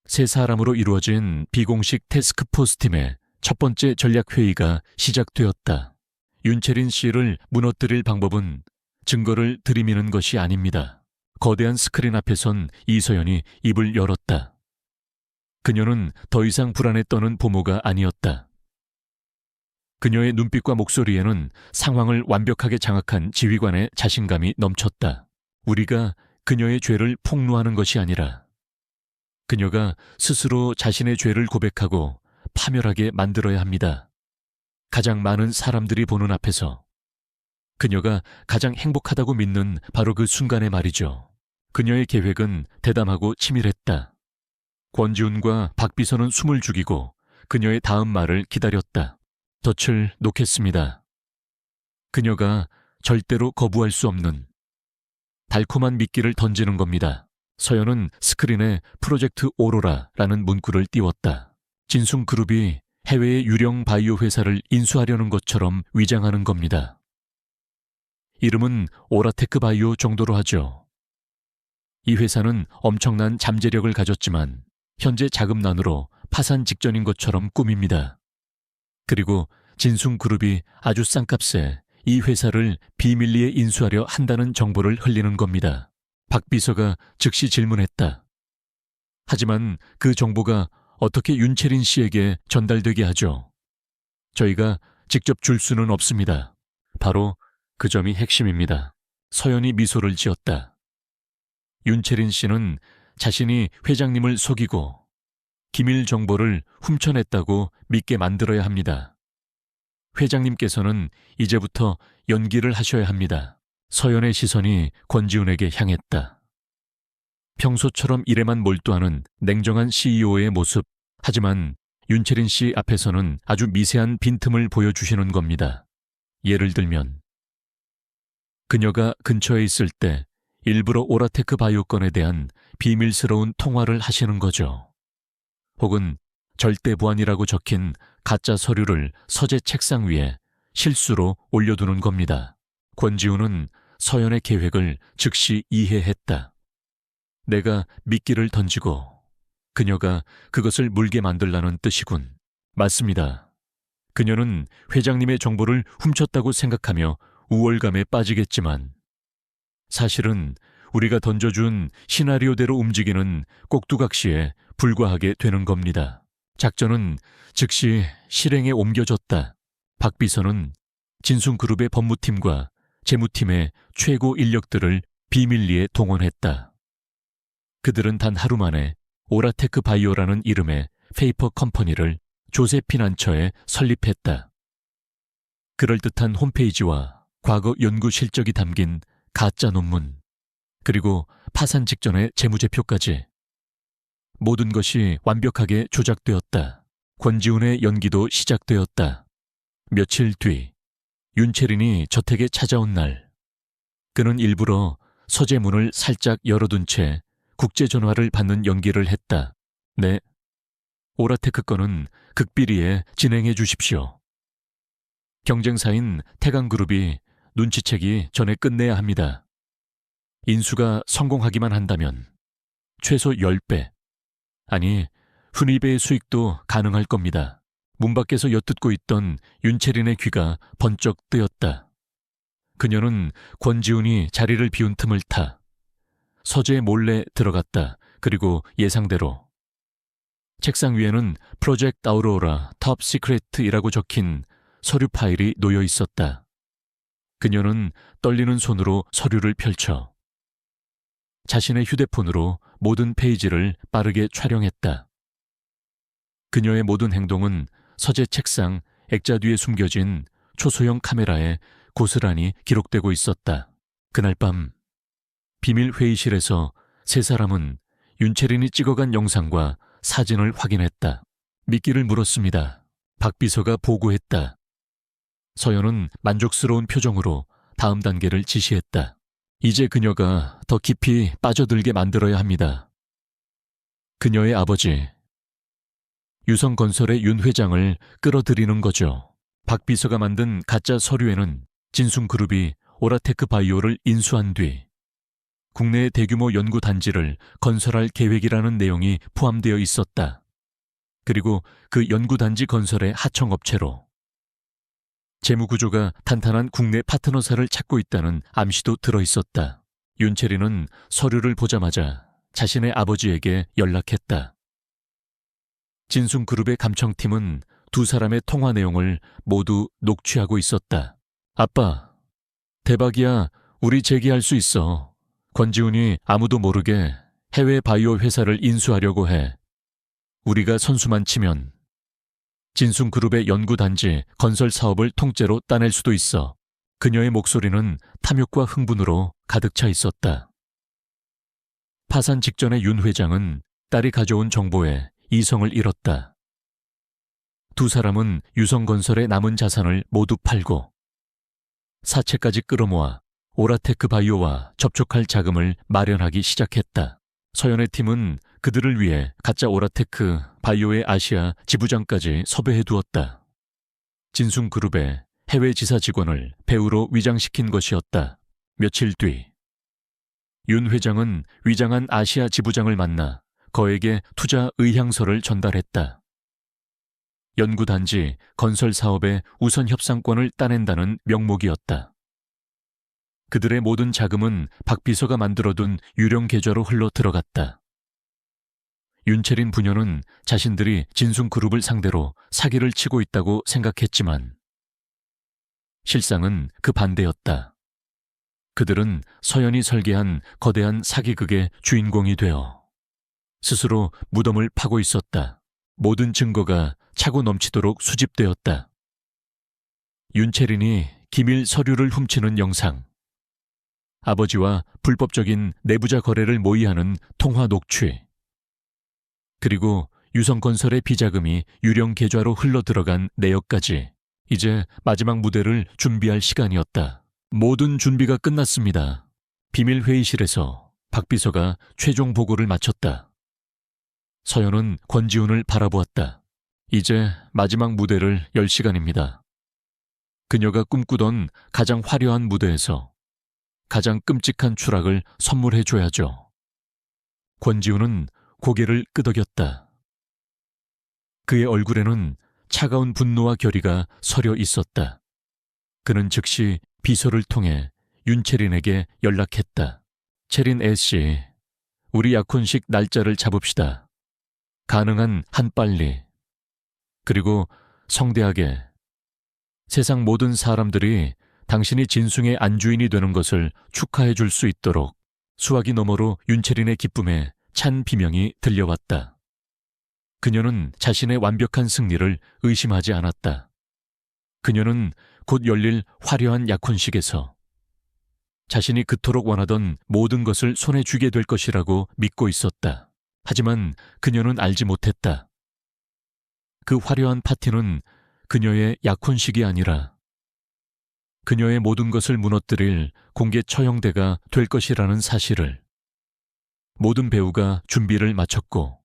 세 사람으로 이루어진 비공식 태스크포스 팀의 첫 번째 전략회의가 시작되었다. 윤채린 씨를 무너뜨릴 방법은 증거를 들이미는 것이 아닙니다. 거대한 스크린 앞에 선 이서연이 입을 열었다. 그녀는 더 이상 불안에 떠는 부모가 아니었다. 그녀의 눈빛과 목소리에는 상황을 완벽하게 장악한 지휘관의 자신감이 넘쳤다. 우리가 그녀의 죄를 폭로하는 것이 아니라 그녀가 스스로 자신의 죄를 고백하고 파멸하게 만들어야 합니다. 가장 많은 사람들이 보는 앞에서 그녀가 가장 행복하다고 믿는 바로 그 순간에 말이죠. 그녀의 계획은 대담하고 치밀했다. 권지훈과 박 비서는 숨을 죽이고 그녀의 다음 말을 기다렸다. 덫을 놓겠습니다. 그녀가 절대로 거부할 수 없는 달콤한 미끼를 던지는 겁니다. 서연은 스크린에 프로젝트 오로라라는 문구를 띄웠다. 진순그룹이 해외의 유령 바이오 회사를 인수하려는 것처럼 위장하는 겁니다. 이름은 오라테크 바이오 정도로 하죠. 이 회사는 엄청난 잠재력을 가졌지만 현재 자금난으로 파산 직전인 것처럼 꾸밉니다. 그리고 진순그룹이 아주 싼값에 이 회사를 비밀리에 인수하려 한다는 정보를 흘리는 겁니다. 박 비서가 즉시 질문했다. 하지만 그 정보가 어떻게 윤채린 씨에게 전달되게 하죠? 저희가 직접 줄 수는 없습니다. 바로 그 점이 핵심입니다. 서연이 미소를 지었다. 윤채린 씨는 자신이 회장님을 속이고 기밀 정보를 훔쳐냈다고 믿게 만들어야 합니다. 회장님께서는 이제부터 연기를 하셔야 합니다. 서연의 시선이 권지훈에게 향했다. 평소처럼 일에만 몰두하는 냉정한 CEO의 모습. 하지만 윤채린 씨 앞에서는 아주 미세한 빈틈을 보여주시는 겁니다. 예를 들면 그녀가 근처에 있을 때 일부러 오라테크 바이오 건에 대한 비밀스러운 통화를 하시는 거죠. 혹은 절대 보안이라고 적힌 가짜 서류를 서재 책상 위에 실수로 올려두는 겁니다. 권지훈은 서연의 계획을 즉시 이해했다. 내가 미끼를 던지고 그녀가 그것을 물게 만들라는 뜻이군. 맞습니다. 그녀는 회장님의 정보를 훔쳤다고 생각하며 우월감에 빠지겠지만 사실은 우리가 던져준 시나리오대로 움직이는 꼭두각시에 불과하게 되는 겁니다. 작전은 즉시 실행에 옮겨졌다. 박 비서는 진순그룹의 법무팀과 재무팀의 최고 인력들을 비밀리에 동원했다. 그들은 단 하루 만에 오라테크 바이오라는 이름의 페이퍼 컴퍼니를 조세피난처에 설립했다. 그럴듯한 홈페이지와 과거 연구 실적이 담긴 가짜 논문, 그리고 파산 직전의 재무제표까지 모든 것이 완벽하게 조작되었다. 권지훈의 연기도 시작되었다. 며칠 뒤 윤채린이 저택에 찾아온 날, 그는 일부러 서재 문을 살짝 열어둔 채 국제전화를 받는 연기를 했다. 네, 오라테크 건은 극비리에 진행해 주십시오. 경쟁사인 태강그룹이 눈치채기 전에 끝내야 합니다. 인수가 성공하기만 한다면 최소 10배, 아니 흔히 배의 수익도 가능할 겁니다. 문 밖에서 엿듣고 있던 윤채린의 귀가 번쩍 뜨였다. 그녀는 권지훈이 자리를 비운 틈을 타 서재에 몰래 들어갔다. 그리고 예상대로 책상 위에는 프로젝트 아우로라 톱 시크릿이라고 적힌 서류 파일이 놓여 있었다. 그녀는 떨리는 손으로 서류를 펼쳐 자신의 휴대폰으로 모든 페이지를 빠르게 촬영했다. 그녀의 모든 행동은 서재 책상 액자 뒤에 숨겨진 초소형 카메라에 고스란히 기록되고 있었다. 그날 밤 비밀 회의실에서 세 사람은 윤채린이 찍어간 영상과 사진을 확인했다. 미끼를 물었습니다. 박 비서가 보고했다. 서연은 만족스러운 표정으로 다음 단계를 지시했다. 이제 그녀가 더 깊이 빠져들게 만들어야 합니다. 그녀의 아버지, 유성건설의 윤 회장을 끌어들이는 거죠. 박 비서가 만든 가짜 서류에는 진순그룹이 오라테크 바이오를 인수한 뒤 국내의 대규모 연구 단지를 건설할 계획이라는 내용이 포함되어 있었다. 그리고 그 연구 단지 건설의 하청업체로 재무구조가 탄탄한 국내 파트너사를 찾고 있다는 암시도 들어있었다. 윤채린은 서류를 보자마자 자신의 아버지에게 연락했다. 진순그룹의 감청팀은 두 사람의 통화 내용을 모두 녹취하고 있었다. 아빠, 대박이야. 우리 재기할 수 있어. 권지훈이 아무도 모르게 해외 바이오 회사를 인수하려고 해. 우리가 선수만 치면 진순그룹의 연구단지 건설 사업을 통째로 따낼 수도 있어. 그녀의 목소리는 탐욕과 흥분으로 가득 차 있었다. 파산 직전의 윤 회장은 딸이 가져온 정보에 이성을 잃었다. 두 사람은 유성건설의 남은 자산을 모두 팔고 사채까지 끌어모아 오라테크 바이오와 접촉할 자금을 마련하기 시작했다. 서연의 팀은 그들을 위해 가짜 오라테크 바이오의 아시아 지부장까지 섭외해 두었다. 진순그룹의 해외 지사 직원을 배우로 위장시킨 것이었다. 며칠 뒤 윤 회장은 위장한 아시아 지부장을 만나 거액의 투자 의향서를 전달했다. 연구단지 건설 사업의 우선 협상권을 따낸다는 명목이었다. 그들의 모든 자금은 박 비서가 만들어둔 유령 계좌로 흘러 들어갔다. 윤채린 부녀는 자신들이 진순그룹을 상대로 사기를 치고 있다고 생각했지만 실상은 그 반대였다. 그들은 서연이 설계한 거대한 사기극의 주인공이 되어 스스로 무덤을 파고 있었다. 모든 증거가 차고 넘치도록 수집되었다. 윤채린이 기밀 서류를 훔치는 영상, 아버지와 불법적인 내부자 거래를 모의하는 통화 녹취, 그리고 유성건설의 비자금이 유령 계좌로 흘러들어간 내역까지 이제 마지막 무대를 준비할 시간이었다. 모든 준비가 끝났습니다. 비밀 회의실에서 박 비서가 최종 보고를 마쳤다. 서연은 권지훈을 바라보았다. 이제 마지막 무대를 열 시간입니다. 그녀가 꿈꾸던 가장 화려한 무대에서 가장 끔찍한 추락을 선물해줘야죠. 권지훈은 고개를 끄덕였다. 그의 얼굴에는 차가운 분노와 결의가 서려 있었다. 그는 즉시 비서를 통해 윤채린에게 연락했다. 채린 애씨, 우리 약혼식 날짜를 잡읍시다. 가능한 한 빨리. 그리고 성대하게. 세상 모든 사람들이 당신이 진숭의 안주인이 되는 것을 축하해 줄 수 있도록. 수화기 너머로 윤채린의 기쁨에 찬 비명이 들려왔다. 그녀는 자신의 완벽한 승리를 의심하지 않았다. 그녀는 곧 열릴 화려한 약혼식에서 자신이 그토록 원하던 모든 것을 손에 쥐게 될 것이라고 믿고 있었다. 하지만 그녀는 알지 못했다. 그 화려한 파티는 그녀의 약혼식이 아니라 그녀의 모든 것을 무너뜨릴 공개 처형대가 될 것이라는 사실을. 모든 배우가 준비를 마쳤고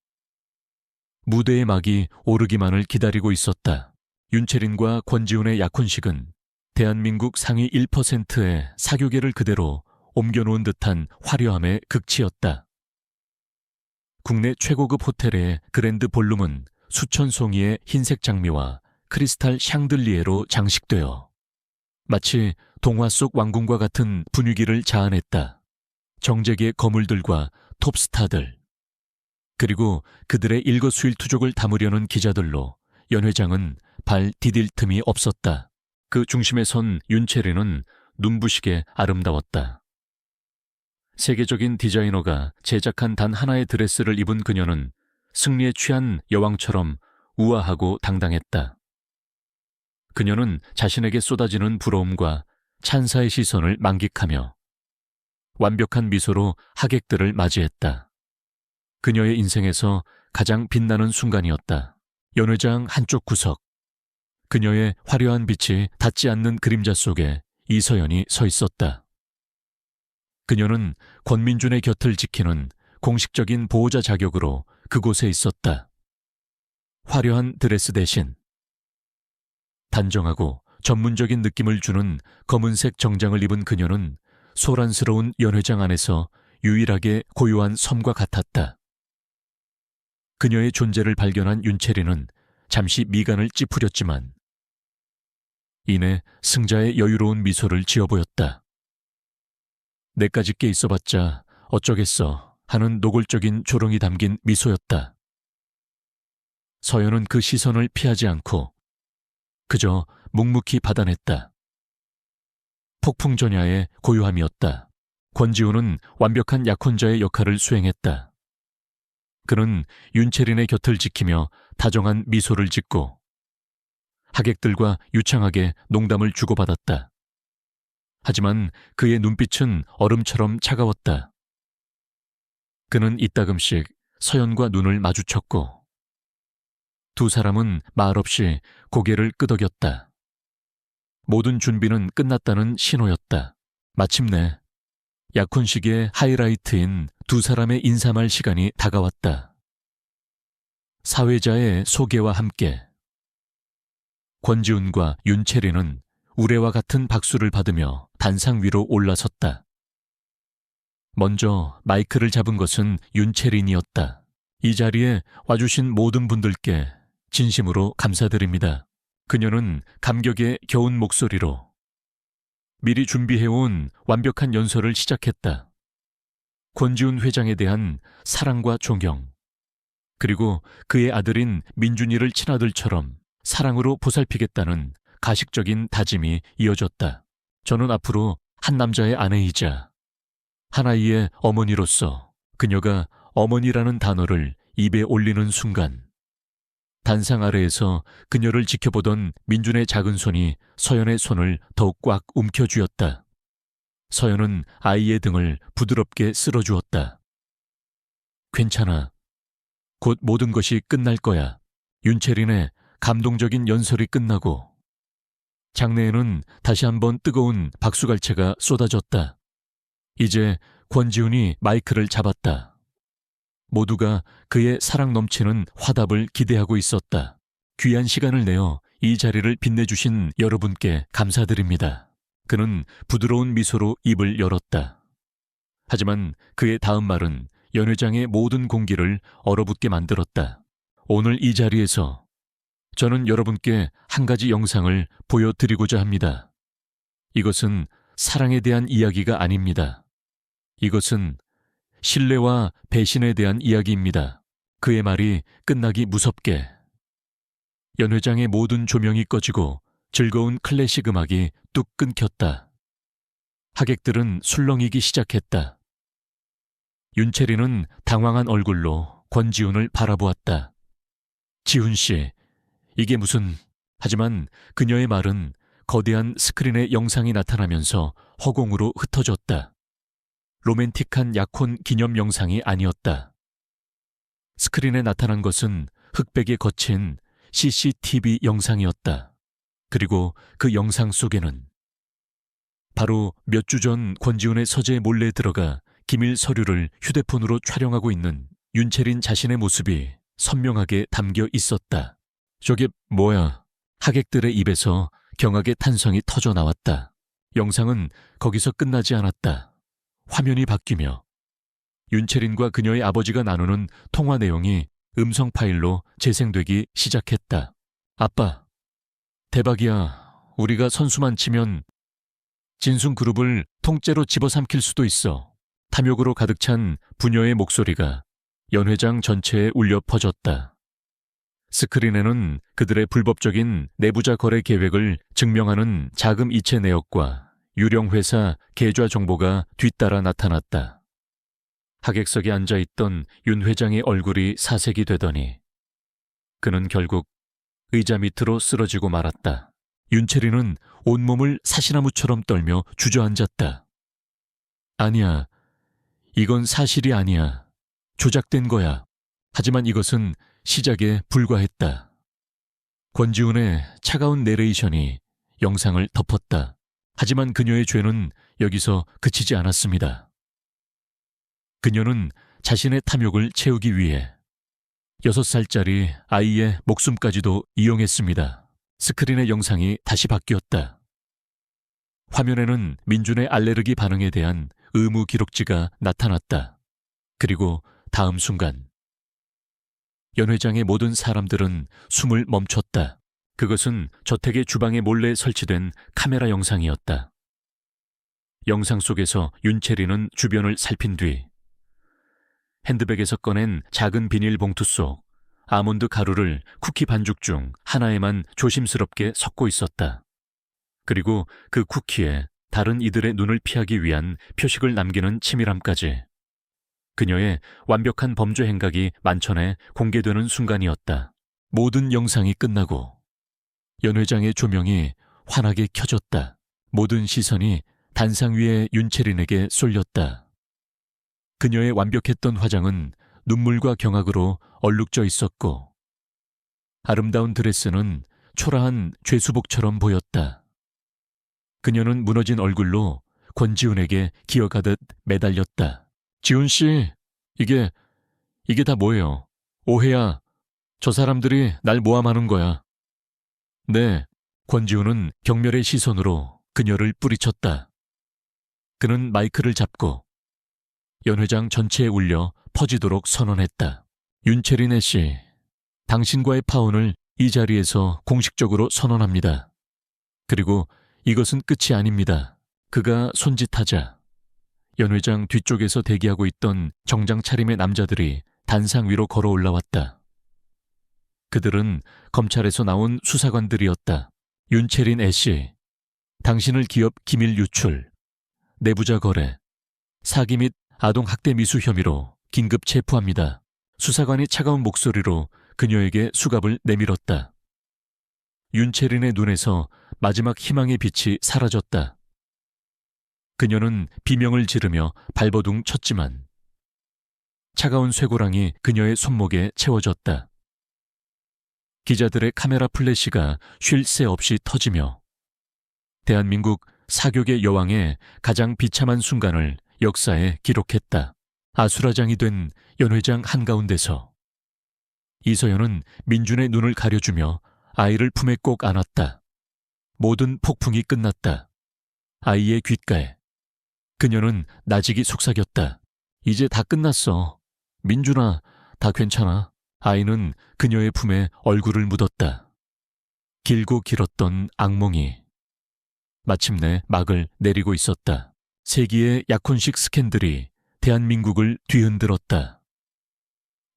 무대의 막이 오르기만을 기다리고 있었다. 윤채린과 권지훈의 약혼식은 대한민국 상위 1%의 사교계를 그대로 옮겨놓은 듯한 화려함의 극치였다. 국내 최고급 호텔의 그랜드 볼룸은 수천 송이의 흰색 장미와 크리스탈 샹들리에로 장식되어 마치 동화 속 왕궁과 같은 분위기를 자아냈다. 정재계 거물들과 톱스타들, 그리고 그들의 일거수일투족을 담으려는 기자들로 연 회장은 발 디딜 틈이 없었다. 그 중심에 선 윤채린은 눈부시게 아름다웠다. 세계적인 디자이너가 제작한 단 하나의 드레스를 입은 그녀는 승리에 취한 여왕처럼 우아하고 당당했다. 그녀는 자신에게 쏟아지는 부러움과 찬사의 시선을 만끽하며 완벽한 미소로 하객들을 맞이했다. 그녀의 인생에서 가장 빛나는 순간이었다. 연회장 한쪽 구석, 그녀의 화려한 빛이 닿지 않는 그림자 속에 이서연이 서 있었다. 그녀는 권민준의 곁을 지키는 공식적인 보호자 자격으로 그곳에 있었다. 화려한 드레스 대신 단정하고 전문적인 느낌을 주는 검은색 정장을 입은 그녀는 소란스러운 연회장 안에서 유일하게 고요한 섬과 같았다. 그녀의 존재를 발견한 윤채린은 잠시 미간을 찌푸렸지만 이내 승자의 여유로운 미소를 지어 보였다. 내까지 깨 있어봤자 어쩌겠어 하는 노골적인 조롱이 담긴 미소였다. 서연은 그 시선을 피하지 않고 그저 묵묵히 받아냈다. 폭풍전야의 고요함이었다. 권지훈은 완벽한 약혼자의 역할을 수행했다. 그는 윤채린의 곁을 지키며 다정한 미소를 짓고 하객들과 유창하게 농담을 주고받았다. 하지만 그의 눈빛은 얼음처럼 차가웠다. 그는 이따금씩 서연과 눈을 마주쳤고 두 사람은 말없이 고개를 끄덕였다. 모든 준비는 끝났다는 신호였다. 마침내 약혼식의 하이라이트인 두 사람의 인사말 시간이 다가왔다. 사회자의 소개와 함께 권지훈과 윤채린은 우레와 같은 박수를 받으며 단상 위로 올라섰다. 먼저 마이크를 잡은 것은 윤채린이었다. 이 자리에 와주신 모든 분들께 진심으로 감사드립니다. 그녀는 감격에 겨운 목소리로 미리 준비해온 완벽한 연설을 시작했다. 권지훈 회장에 대한 사랑과 존경, 그리고 그의 아들인 민준이를 친아들처럼 사랑으로 보살피겠다는 가식적인 다짐이 이어졌다. 저는 앞으로 한 남자의 아내이자 한 아이의 어머니로서 그녀가 어머니라는 단어를 입에 올리는 순간 단상 아래에서 그녀를 지켜보던 민준의 작은 손이 서연의 손을 더욱 꽉 움켜쥐었다. 서연은 아이의 등을 부드럽게 쓸어주었다. 괜찮아. 곧 모든 것이 끝날 거야. 윤채린의 감동적인 연설이 끝나고 장내에는 다시 한번 뜨거운 박수갈채가 쏟아졌다. 이제 권지훈이 마이크를 잡았다. 모두가 그의 사랑 넘치는 화답을 기대하고 있었다. 귀한 시간을 내어 이 자리를 빛내주신 여러분께 감사드립니다. 그는 부드러운 미소로 입을 열었다. 하지만 그의 다음 말은 연 회장의 모든 공기를 얼어붙게 만들었다. 오늘 이 자리에서 저는 여러분께 한 가지 영상을 보여드리고자 합니다. 이것은 사랑에 대한 이야기가 아닙니다. 이것은 신뢰와 배신에 대한 이야기입니다. 그의 말이 끝나기 무섭게 연 회장의 모든 조명이 꺼지고 즐거운 클래식 음악이 뚝 끊겼다. 하객들은 술렁이기 시작했다. 윤채린은 당황한 얼굴로 권지훈을 바라보았다. 지훈 씨, 이게 무슨... 하지만 그녀의 말은 거대한 스크린에 영상이 나타나면서 허공으로 흩어졌다. 로맨틱한 약혼 기념 영상이 아니었다. 스크린에 나타난 것은 흑백에 거친 CCTV 영상이었다. 그리고 그 영상 속에는 바로 몇 주 전 권지훈의 서재에 몰래 들어가 기밀 서류를 휴대폰으로 촬영하고 있는 윤채린 자신의 모습이 선명하게 담겨 있었다. 저게 뭐야? 하객들의 입에서 경악의 탄성이 터져 나왔다. 영상은 거기서 끝나지 않았다. 화면이 바뀌며 윤채린과 그녀의 아버지가 나누는 통화 내용이 음성 파일로 재생되기 시작했다. 아빠, 대박이야. 우리가 선수만 치면 진순그룹을 통째로 집어삼킬 수도 있어. 탐욕으로 가득 찬 부녀의 목소리가 연 회장 전체에 울려 퍼졌다. 스크린에는 그들의 불법적인 내부자 거래 계획을 증명하는 자금 이체 내역과 유령 회사 계좌 정보가 뒤따라 나타났다. 하객석에 앉아있던 윤 회장의 얼굴이 사색이 되더니 그는 결국 의자 밑으로 쓰러지고 말았다. 윤채린은 온몸을 사시나무처럼 떨며 주저앉았다. 아니야. 이건 사실이 아니야. 조작된 거야. 하지만 이것은 시작에 불과했다. 권지훈의 차가운 내레이션이 영상을 덮었다. 하지만 그녀의 죄는 여기서 그치지 않았습니다. 그녀는 자신의 탐욕을 채우기 위해 6살짜리 아이의 목숨까지도 이용했습니다. 스크린의 영상이 다시 바뀌었다. 화면에는 민준의 알레르기 반응에 대한 의무 기록지가 나타났다. 그리고 다음 순간 연 회장의 모든 사람들은 숨을 멈췄다. 그것은 저택의 주방에 몰래 설치된 카메라 영상이었다. 영상 속에서 윤채린은 주변을 살핀 뒤 핸드백에서 꺼낸 작은 비닐봉투 속 아몬드 가루를 쿠키 반죽 중 하나에만 조심스럽게 섞고 있었다. 그리고 그 쿠키에 다른 이들의 눈을 피하기 위한 표식을 남기는 치밀함까지. 그녀의 완벽한 범죄 행각이 만천에 공개되는 순간이었다. 모든 영상이 끝나고 연 회장의 조명이 환하게 켜졌다. 모든 시선이 단상 위의 윤채린에게 쏠렸다. 그녀의 완벽했던 화장은 눈물과 경악으로 얼룩져 있었고 아름다운 드레스는 초라한 죄수복처럼 보였다. 그녀는 무너진 얼굴로 권지훈에게 기어가듯 매달렸다. 지훈 씨, 이게 다 뭐예요? 오해야. 저 사람들이 날 모함하는 거야. 네, 권지훈은 경멸의 시선으로 그녀를 뿌리쳤다. 그는 마이크를 잡고 연 회장 전체에 울려 퍼지도록 선언했다. 윤채린 씨, 당신과의 파혼을 이 자리에서 공식적으로 선언합니다. 그리고 이것은 끝이 아닙니다. 그가 손짓하자 연 회장 뒤쪽에서 대기하고 있던 정장 차림의 남자들이 단상 위로 걸어 올라왔다. 그들은 검찰에서 나온 수사관들이었다. 윤채린 씨, 당신을 기업 기밀 유출, 내부자 거래, 사기 및 아동 학대 미수 혐의로 긴급 체포합니다. 수사관이 차가운 목소리로 그녀에게 수갑을 내밀었다. 윤채린의 눈에서 마지막 희망의 빛이 사라졌다. 그녀는 비명을 지르며 발버둥 쳤지만 차가운 쇠고랑이 그녀의 손목에 채워졌다. 기자들의 카메라 플래시가 쉴 새 없이 터지며 대한민국 사격의 여왕의 가장 비참한 순간을 역사에 기록했다. 아수라장이 된 연회장 한가운데서 이서연은 민준의 눈을 가려주며 아이를 품에 꼭 안았다. 모든 폭풍이 끝났다. 아이의 귓가에 그녀는 나직이 속삭였다. 이제 다 끝났어. 민준아, 다 괜찮아. 아이는 그녀의 품에 얼굴을 묻었다. 길고 길었던 악몽이 마침내 막을 내리고 있었다. 세기의 약혼식 스캔들이 대한민국을 뒤흔들었다.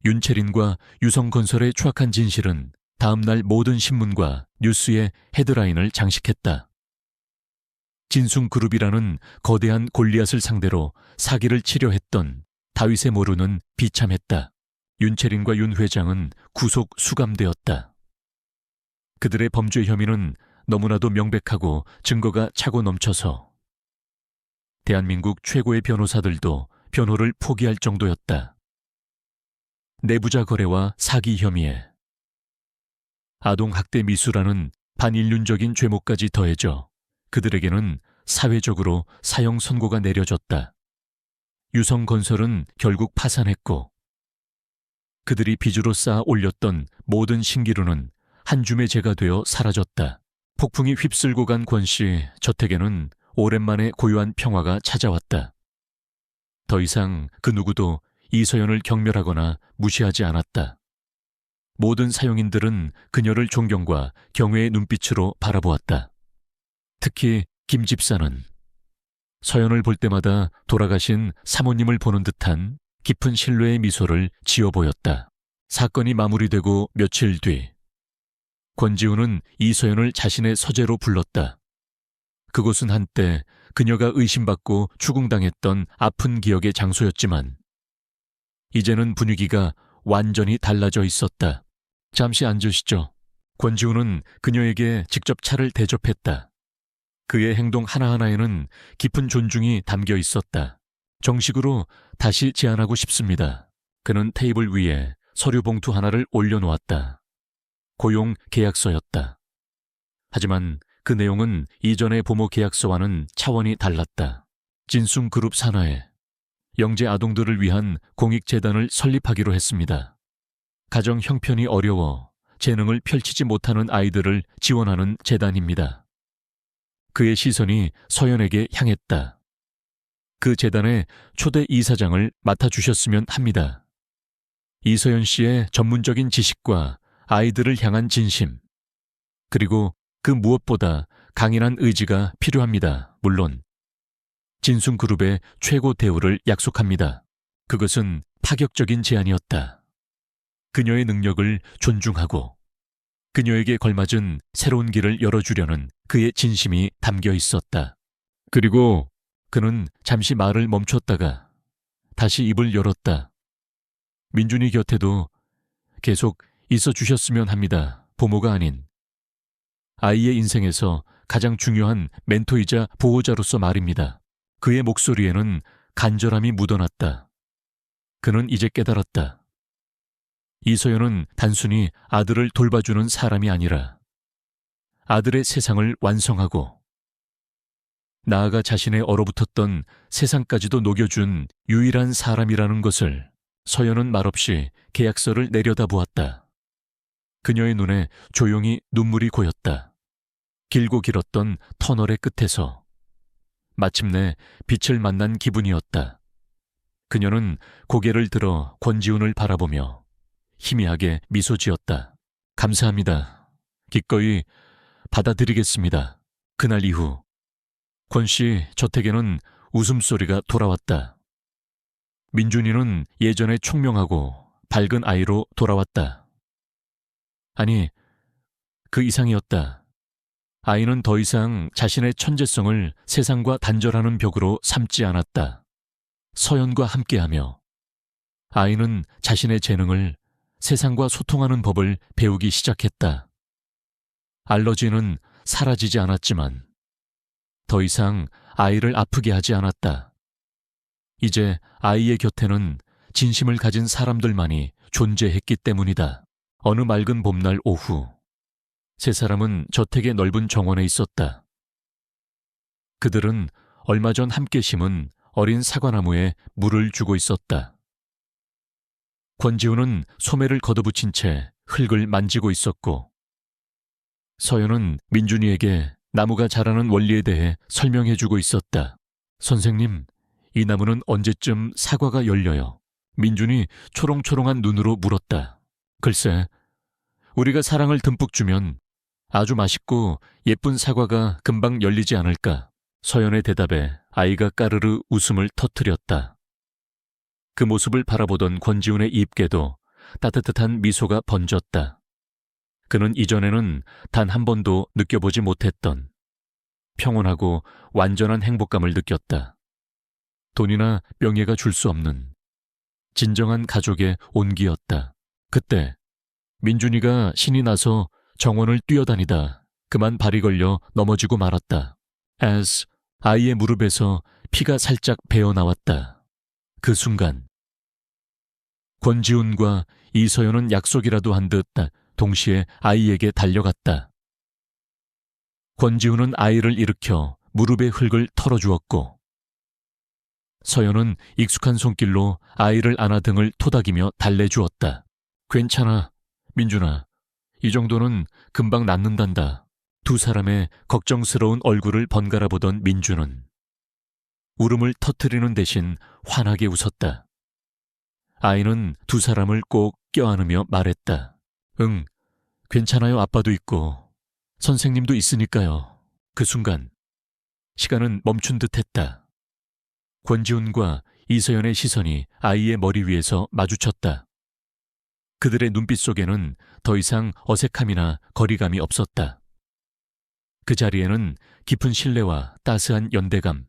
윤채린과 유성건설의 추악한 진실은 다음날 모든 신문과 뉴스의 헤드라인을 장식했다. 진숭그룹이라는 거대한 골리앗을 상대로 사기를 치려 했던 다윗의 모루는 비참했다. 윤채린과 윤 회장은 구속 수감되었다. 그들의 범죄 혐의는 너무나도 명백하고 증거가 차고 넘쳐서 대한민국 최고의 변호사들도 변호를 포기할 정도였다. 내부자 거래와 사기 혐의에 아동학대 미수라는 반인륜적인 죄목까지 더해져 그들에게는 사회적으로 사형 선고가 내려졌다. 유성건설은 결국 파산했고 그들이 빚으로 쌓아 올렸던 모든 신기루는 한 줌의 재가 되어 사라졌다. 폭풍이 휩쓸고 간 권씨 저택에는 오랜만에 고요한 평화가 찾아왔다. 더 이상 그 누구도 이서연을 경멸하거나 무시하지 않았다. 모든 사용인들은 그녀를 존경과 경외의 눈빛으로 바라보았다. 특히 김 집사는 서연을 볼 때마다 돌아가신 사모님을 보는 듯한 깊은 신뢰의 미소를 지어 보였다. 사건이 마무리되고 며칠 뒤 권지우는 이서연을 자신의 서재로 불렀다. 그곳은 한때 그녀가 의심받고 추궁당했던 아픈 기억의 장소였지만 이제는 분위기가 완전히 달라져 있었다. 잠시 앉으시죠. 권지우는 그녀에게 직접 차를 대접했다. 그의 행동 하나하나에는 깊은 존중이 담겨 있었다. 정식으로 다시 제안하고 싶습니다. 그는 테이블 위에 서류 봉투 하나를 올려놓았다. 고용 계약서였다. 하지만 그 내용은 이전의 부모 계약서와는 차원이 달랐다. 진숭그룹 산하에 영재 아동들을 위한 공익재단을 설립하기로 했습니다. 가정 형편이 어려워 재능을 펼치지 못하는 아이들을 지원하는 재단입니다. 그의 시선이 서연에게 향했다. 그 재단의 초대 이사장을 맡아주셨으면 합니다. 이서연 씨의 전문적인 지식과 아이들을 향한 진심, 그리고 그 무엇보다 강인한 의지가 필요합니다. 물론 진숭그룹의 최고 대우를 약속합니다. 그것은 파격적인 제안이었다. 그녀의 능력을 존중하고 그녀에게 걸맞은 새로운 길을 열어주려는 그의 진심이 담겨 있었다. 그리고 그는 잠시 말을 멈췄다가 다시 입을 열었다. 민준이 곁에도 계속 있어 주셨으면 합니다. 부모가 아닌 아이의 인생에서 가장 중요한 멘토이자 보호자로서 말입니다. 그의 목소리에는 간절함이 묻어났다. 그는 이제 깨달았다. 이서연은 단순히 아들을 돌봐주는 사람이 아니라 아들의 세상을 완성하고 나아가 자신의 얼어붙었던 세상까지도 녹여준 유일한 사람이라는 것을. 서연은 말없이 계약서를 내려다보았다. 그녀의 눈에 조용히 눈물이 고였다. 길고 길었던 터널의 끝에서 마침내 빛을 만난 기분이었다. 그녀는 고개를 들어 권지훈을 바라보며 희미하게 미소 지었다. 감사합니다. 기꺼이 받아들이겠습니다. 그날 이후 권씨 저택에는 웃음소리가 돌아왔다. 민준이는 예전에 총명하고 밝은 아이로 돌아왔다. 아니, 그 이상이었다. 아이는 더 이상 자신의 천재성을 세상과 단절하는 벽으로 삼지 않았다. 서연과 함께하며 아이는 자신의 재능을 세상과 소통하는 법을 배우기 시작했다. 알러지는 사라지지 않았지만 더 이상 아이를 아프게 하지 않았다. 이제 아이의 곁에는 진심을 가진 사람들만이 존재했기 때문이다. 어느 맑은 봄날 오후, 세 사람은 저택의 넓은 정원에 있었다. 그들은 얼마 전 함께 심은 어린 사과나무에 물을 주고 있었다. 권지우는 소매를 걷어붙인 채 흙을 만지고 있었고, 서연은 민준이에게 나무가 자라는 원리에 대해 설명해주고 있었다. 선생님, 이 나무는 언제쯤 사과가 열려요? 민준이 초롱초롱한 눈으로 물었다. 글쎄, 우리가 사랑을 듬뿍 주면 아주 맛있고 예쁜 사과가 금방 열리지 않을까? 서연의 대답에 아이가 까르르 웃음을 터뜨렸다. 그 모습을 바라보던 권지훈의 입께도 따뜻한 미소가 번졌다. 그는 이전에는 단 한 번도 느껴보지 못했던 평온하고 완전한 행복감을 느꼈다. 돈이나 명예가 줄 수 없는 진정한 가족의 온기였다. 그때 민준이가 신이 나서 정원을 뛰어다니다 그만 발이 걸려 넘어지고 말았다. 아이의 무릎에서 피가 살짝 배어나왔다. 그 순간 권지훈과 이서연은 약속이라도 한 듯 동시에 아이에게 달려갔다. 권지훈은 아이를 일으켜 무릎의 흙을 털어주었고, 서연은 익숙한 손길로 아이를 안아 등을 토닥이며 달래주었다. 괜찮아, 민준아. 이 정도는 금방 낫는단다. 두 사람의 걱정스러운 얼굴을 번갈아 보던 민준은 울음을 터뜨리는 대신 환하게 웃었다. 아이는 두 사람을 꼭 껴안으며 말했다. 응, 괜찮아요. 아빠도 있고 선생님도 있으니까요. 그 순간 시간은 멈춘 듯 했다. 권지훈과 이서연의 시선이 아이의 머리 위에서 마주쳤다. 그들의 눈빛 속에는 더 이상 어색함이나 거리감이 없었다. 그 자리에는 깊은 신뢰와 따스한 연대감,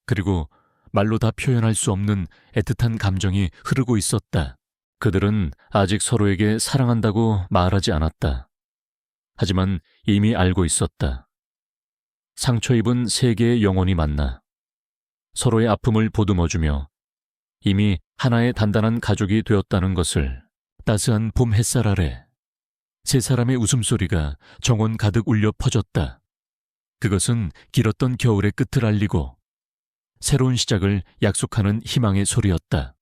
그리고 말로 다 표현할 수 없는 애틋한 감정이 흐르고 있었다. 그들은 아직 서로에게 사랑한다고 말하지 않았다. 하지만 이미 알고 있었다. 상처 입은 세 개의 영혼이 만나 서로의 아픔을 보듬어주며 이미 하나의 단단한 가족이 되었다는 것을. 따스한 봄 햇살 아래 세 사람의 웃음소리가 정원 가득 울려 퍼졌다. 그것은 길었던 겨울의 끝을 알리고 새로운 시작을 약속하는 희망의 소리였다.